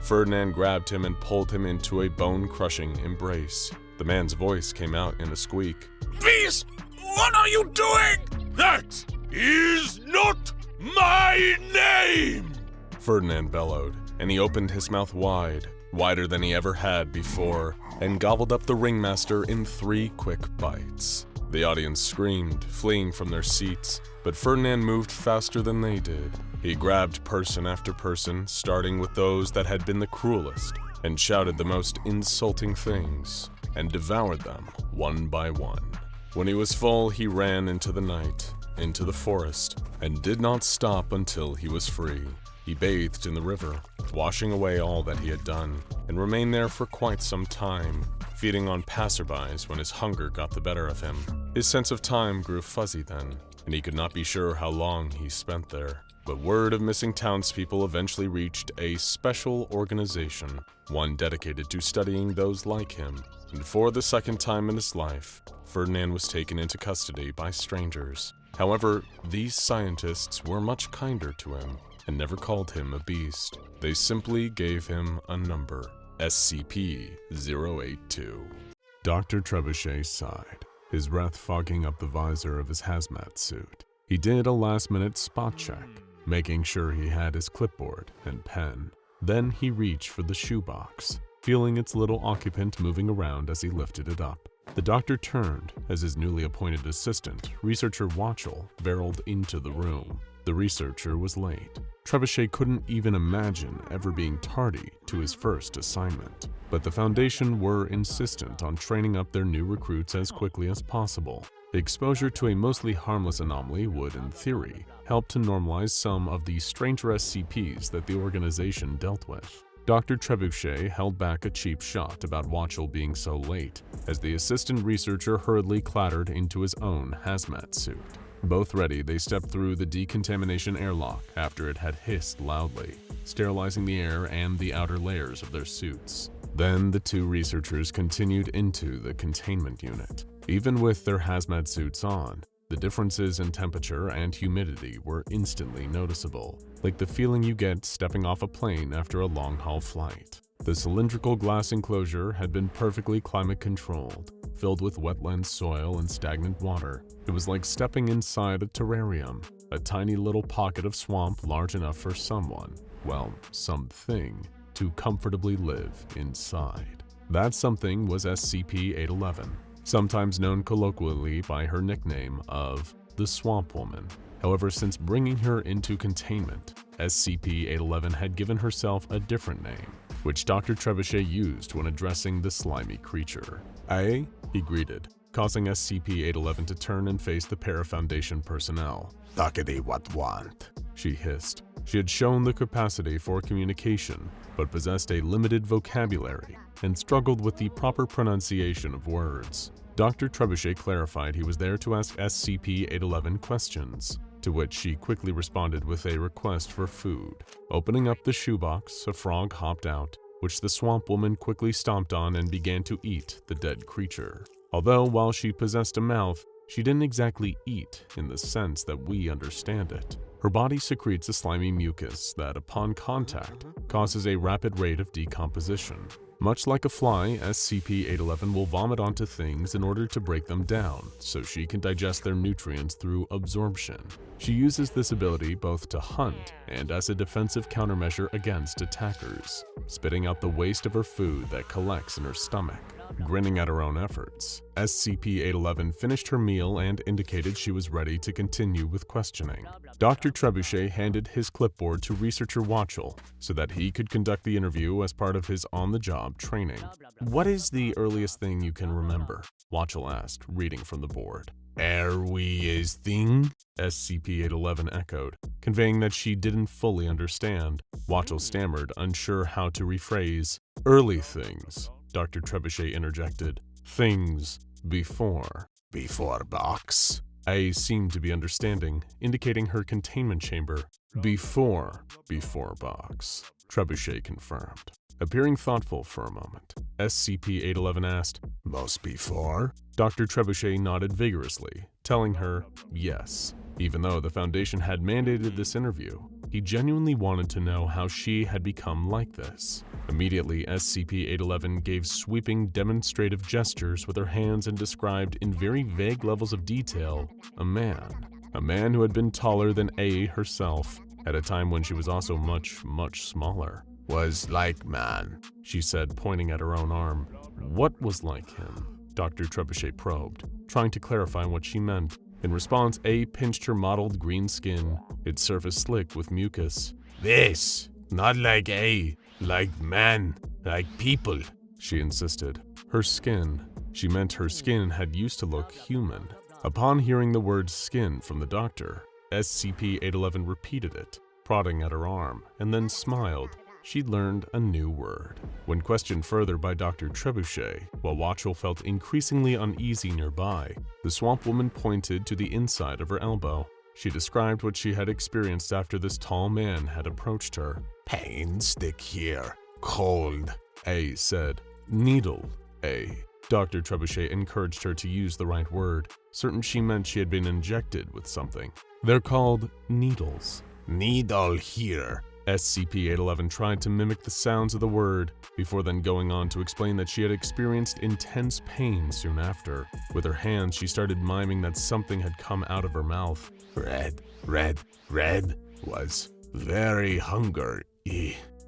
Ferdinand grabbed him and pulled him into a bone-crushing embrace. The man's voice came out in a squeak. Beast, what are you doing? That is not my name! Ferdinand bellowed, and he opened his mouth wide, wider than he ever had before, and gobbled up the ringmaster in 3 quick bites. The audience screamed, fleeing from their seats, but Ferdinand moved faster than they did. He grabbed person after person, starting with those that had been the cruelest, and shouted the most insulting things, and devoured them one by one. When he was full, he ran into the night, into the forest, and did not stop until he was free. He bathed in the river, washing away all that he had done, and remained there for quite some time, feeding on passerbys when his hunger got the better of him. His sense of time grew fuzzy then, and he could not be sure how long he spent there. But word of missing townspeople eventually reached a special organization, one dedicated to studying those like him. And for the second time in his life, Ferdinand was taken into custody by strangers. However, these scientists were much kinder to him and never called him a beast. They simply gave him a number, SCP-082. Dr. Trebuchet sighed, his breath fogging up the visor of his hazmat suit. He did a last-minute spot check, making sure he had his clipboard and pen. Then he reached for the shoebox, feeling its little occupant moving around as he lifted it up. The doctor turned as his newly appointed assistant, Researcher Watchell, barreled into the room. The researcher was late. Trebuchet couldn't even imagine ever being tardy to his first assignment. But the Foundation were insistent on training up their new recruits as quickly as possible. The exposure to a mostly harmless anomaly would, in theory, help to normalize some of the stranger SCPs that the organization dealt with. Dr. Trebuchet held back a cheap shot about Watchell being so late, as the assistant researcher hurriedly clattered into his own hazmat suit. Both ready, they stepped through the decontamination airlock after it had hissed loudly, sterilizing the air and the outer layers of their suits. Then the 2 researchers continued into the containment unit. Even with their hazmat suits on, the differences in temperature and humidity were instantly noticeable, like the feeling you get stepping off a plane after a long-haul flight. The cylindrical glass enclosure had been perfectly climate-controlled, filled with wetland soil and stagnant water. It was like stepping inside a terrarium, a tiny little pocket of swamp large enough for someone, well, something, to comfortably live inside. That something was SCP-811, sometimes known colloquially by her nickname of the Swamp Woman. However, since bringing her into containment, SCP-811 had given herself a different name, which Dr. Trebuchet used when addressing the slimy creature. "Aye?" he greeted, causing SCP-811 to turn and face the Foundation personnel. Talkity what want? She hissed. She had shown the capacity for communication, but possessed a limited vocabulary and struggled with the proper pronunciation of words. Dr. Trebuchet clarified he was there to ask SCP-811 questions, to which she quickly responded with a request for food. Opening up the shoebox, a frog hopped out, which the Swamp Woman quickly stomped on and began to eat the dead creature. Although, while she possessed a mouth, she didn't exactly eat in the sense that we understand it. Her body secretes a slimy mucus that, upon contact, causes a rapid rate of decomposition. Much like a fly, SCP-811 will vomit onto things in order to break them down, so she can digest their nutrients through absorption. She uses this ability both to hunt and as a defensive countermeasure against attackers, spitting out the waste of her food that collects in her stomach. Grinning at her own efforts, SCP-811 finished her meal and indicated she was ready to continue with questioning. Dr. Trebuchet handed his clipboard to researcher Watchell so that he could conduct the interview as part of his on-the-job training. "What is the earliest thing you can remember?" Watchell asked, reading from the board. "Earliest thing?" SCP-811 echoed, conveying that she didn't fully understand. Watchell stammered, unsure how to rephrase. "Early things," Dr. Trebuchet interjected. "Things before." "Before box?" A seemed to be understanding, indicating her containment chamber. Before box," Trebuchet confirmed. Appearing thoughtful for a moment, SCP-811 asked, "Most before?" Dr. Trebuchet nodded vigorously, telling her yes. Even though the Foundation had mandated this interview, he genuinely wanted to know how she had become like this. Immediately, SCP-811 gave sweeping demonstrative gestures with her hands and described in very vague levels of detail a man who had been taller than A herself at a time when she was also much smaller. "Was like man," she said, pointing at her own arm. What was like him? Dr. Trebuchet probed, trying to clarify what she meant. In response, A pinched her mottled green skin, its surface slick with mucus. "This, not like A, like man, like people," she insisted. Her skin. She meant her skin had used to look human. Upon hearing the word skin from the doctor, SCP-811 repeated it, prodding at her arm, and then smiled. She'd learned a new word. When questioned further by Dr. Trebuchet, while Watchell felt increasingly uneasy nearby, the swamp woman pointed to the inside of her elbow. She described what she had experienced after this tall man had approached her. "Pain stick here. Cold," A said. "Needle, A." Dr. Trebuchet encouraged her to use the right word, certain she meant she had been injected with something. "They're called needles." "Needle here." SCP-811 tried to mimic the sounds of the word, before then going on to explain that she had experienced intense pain soon after. With her hands, she started miming that something had come out of her mouth. Red was very hungry.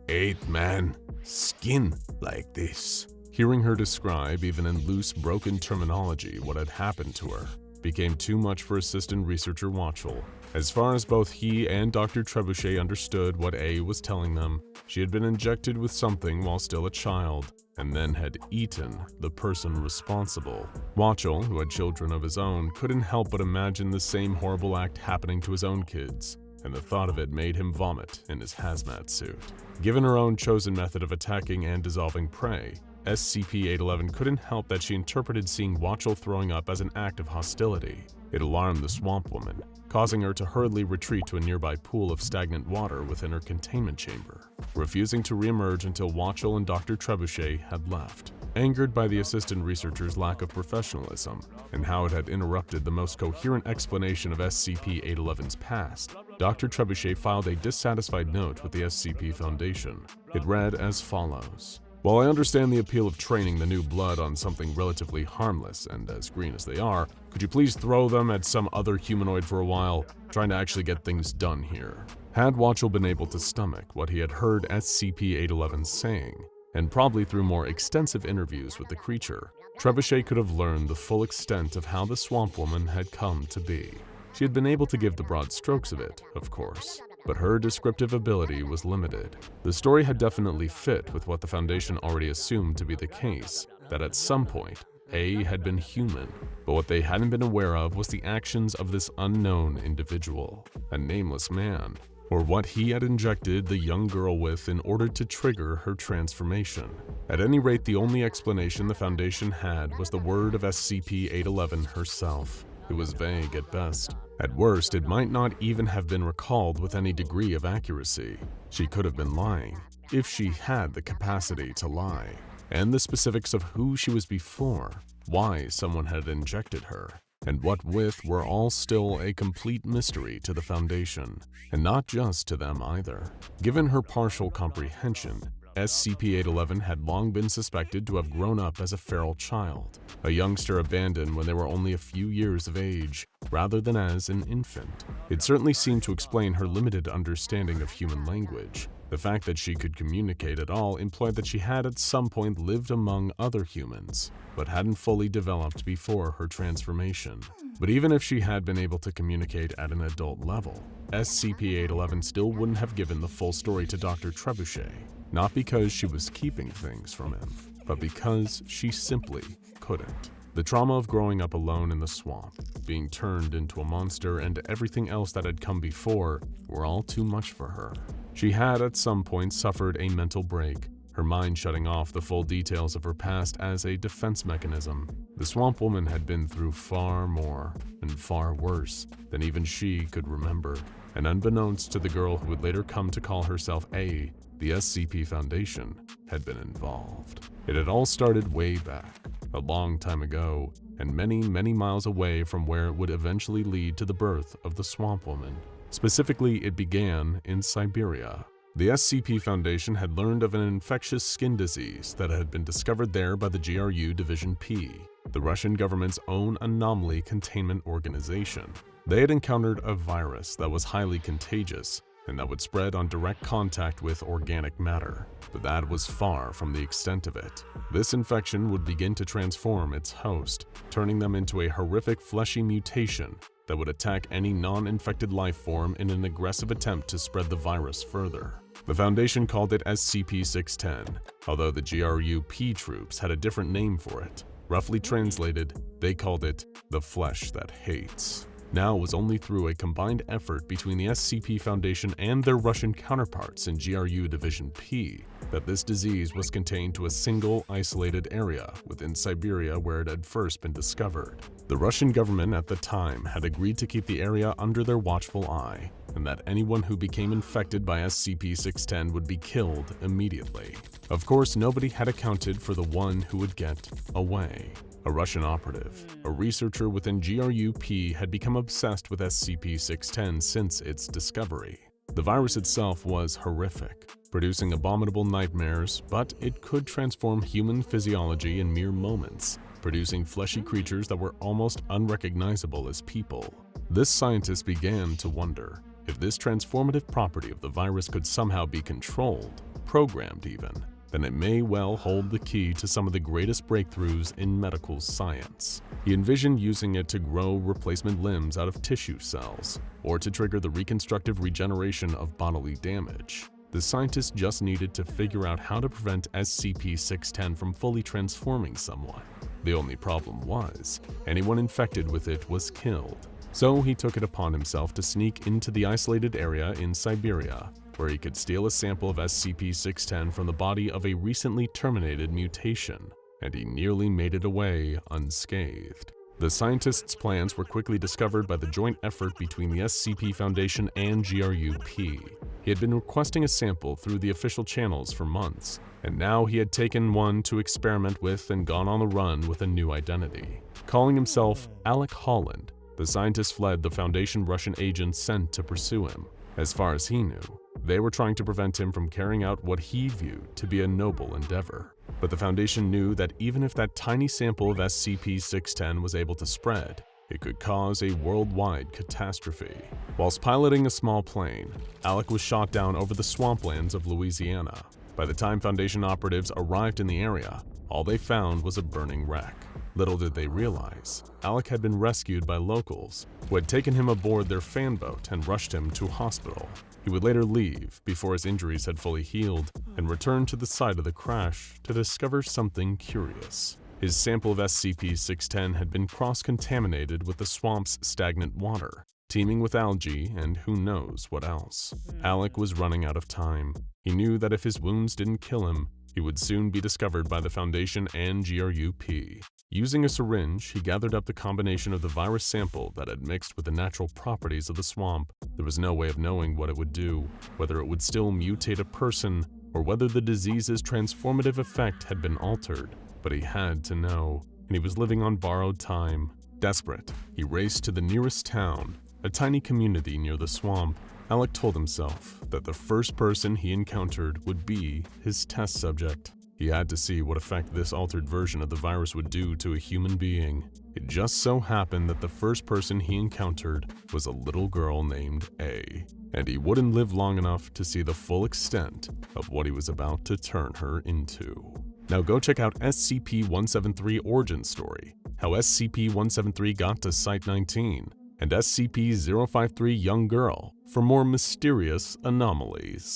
Ate man, skin like this." Hearing her describe, even in loose, broken terminology, what had happened to her became too much for assistant researcher Watchell. As far as both he and Dr. Trebuchet understood what A was telling them, she had been injected with something while still a child, and then had eaten the person responsible. Watchell, who had children of his own, couldn't help but imagine the same horrible act happening to his own kids, and the thought of it made him vomit in his hazmat suit. Given her own chosen method of attacking and dissolving prey, SCP-811 couldn't help that she interpreted seeing Watchell throwing up as an act of hostility. It alarmed the swamp woman, causing her to hurriedly retreat to a nearby pool of stagnant water within her containment chamber, refusing to reemerge until Watchell and Dr. Trebuchet had left. Angered by the assistant researcher's lack of professionalism and how it had interrupted the most coherent explanation of SCP-811's past, Dr. Trebuchet filed a dissatisfied note with the SCP Foundation. It read as follows. "While I understand the appeal of training the new blood on something relatively harmless and as green as they are, could you please throw them at some other humanoid for a while, trying to actually get things done here?" Had Watchell been able to stomach what he had heard SCP-811 saying, and probably through more extensive interviews with the creature, Trebuchet could have learned the full extent of how the swamp woman had come to be. She had been able to give the broad strokes of it, of course, but her descriptive ability was limited. The story had definitely fit with what the Foundation already assumed to be the case, that at some point, A had been human, but what they hadn't been aware of was the actions of this unknown individual, a nameless man, or what he had injected the young girl with in order to trigger her transformation. At any rate, the only explanation the Foundation had was the word of SCP-811 herself. It was vague at best. At worst, it might not even have been recalled with any degree of accuracy. She could have been lying, if she had the capacity to lie, and the specifics of who she was before, why someone had injected her, and what with were all still a complete mystery to the Foundation, and not just to them either. Given her partial comprehension, SCP-811 had long been suspected to have grown up as a feral child, a youngster abandoned when they were only a few years of age, rather than as an infant. It certainly seemed to explain her limited understanding of human language. The fact that she could communicate at all implied that she had at some point lived among other humans, but hadn't fully developed before her transformation. But even if she had been able to communicate at an adult level, SCP-811 still wouldn't have given the full story to Dr. Trebuchet, not because she was keeping things from him, but because she simply couldn't. The trauma of growing up alone in the swamp, being turned into a monster, and everything else that had come before were all too much for her. She had at some point suffered a mental break, her mind shutting off the full details of her past as a defense mechanism. The swamp woman had been through far more and far worse than even she could remember, and unbeknownst to the girl who would later come to call herself A, the SCP Foundation had been involved. It had all started way back, a long time ago, and many, many miles away from where it would eventually lead to the birth of the Swamp Woman. Specifically, it began in Siberia. The SCP Foundation had learned of an infectious skin disease that had been discovered there by the GRU Division P, the Russian government's own anomaly containment organization. They had encountered a virus that was highly contagious and that would spread on direct contact with organic matter, but that was far from the extent of it. This infection would begin to transform its host, turning them into a horrific fleshy mutation that would attack any non-infected life form in an aggressive attempt to spread the virus further. The Foundation called it SCP-610, although the GRU-P troops had a different name for it. Roughly translated, they called it the flesh that hates. Now it was only through a combined effort between the SCP Foundation and their Russian counterparts in GRU Division P that this disease was contained to a single isolated area within Siberia where it had first been discovered. The Russian government at the time had agreed to keep the area under their watchful eye, and that anyone who became infected by SCP-610 would be killed immediately. Of course, nobody had accounted for the one who would get away. A Russian operative, a researcher within GRU-P, had become obsessed with SCP-610 since its discovery. The virus itself was horrific, producing abominable nightmares, but it could transform human physiology in mere moments, producing fleshy creatures that were almost unrecognizable as people. This scientist began to wonder if this transformative property of the virus could somehow be controlled, programmed even, then it may well hold the key to some of the greatest breakthroughs in medical science. He envisioned using it to grow replacement limbs out of tissue cells, or to trigger the reconstructive regeneration of bodily damage. The scientist just needed to figure out how to prevent SCP-610 from fully transforming someone. The only problem was, anyone infected with it was killed. So he took it upon himself to sneak into the isolated area in Siberia, where he could steal a sample of SCP-610 from the body of a recently terminated mutation, and he nearly made it away unscathed. The scientist's plans were quickly discovered by the joint effort between the SCP Foundation and GRU-P. He had been requesting a sample through the official channels for months, and now he had taken one to experiment with and gone on the run with a new identity. Calling himself Alec Holland, the scientist fled the Foundation Russian agents sent to pursue him. As far as he knew, they were trying to prevent him from carrying out what he viewed to be a noble endeavor. But the Foundation knew that even if that tiny sample of SCP-610 was able to spread, it could cause a worldwide catastrophe. Whilst piloting a small plane, Alec was shot down over the swamplands of Louisiana. By the time Foundation operatives arrived in the area, all they found was a burning wreck. Little did they realize, Alec had been rescued by locals, who had taken him aboard their fan boat and rushed him to a hospital. He would later leave, before his injuries had fully healed, and return to the site of the crash to discover something curious. His sample of SCP-610 had been cross-contaminated with the swamp's stagnant water, teeming with algae and who knows what else. Alec was running out of time. He knew that if his wounds didn't kill him, he would soon be discovered by the Foundation and GRU-P. Using a syringe, he gathered up the combination of the virus sample that had mixed with the natural properties of the swamp. There was no way of knowing what it would do, whether it would still mutate a person, or whether the disease's transformative effect had been altered. But he had to know, and he was living on borrowed time. Desperate, he raced to the nearest town, a tiny community near the swamp, Alec told himself that the first person he encountered would be his test subject. He had to see what effect this altered version of the virus would do to a human being. It just so happened that the first person he encountered was a little girl named A, and he wouldn't live long enough to see the full extent of what he was about to turn her into. Now go check out SCP-173 Origin Story, how SCP-173 got to Site-19, and SCP-053 Young Girl for more mysterious anomalies.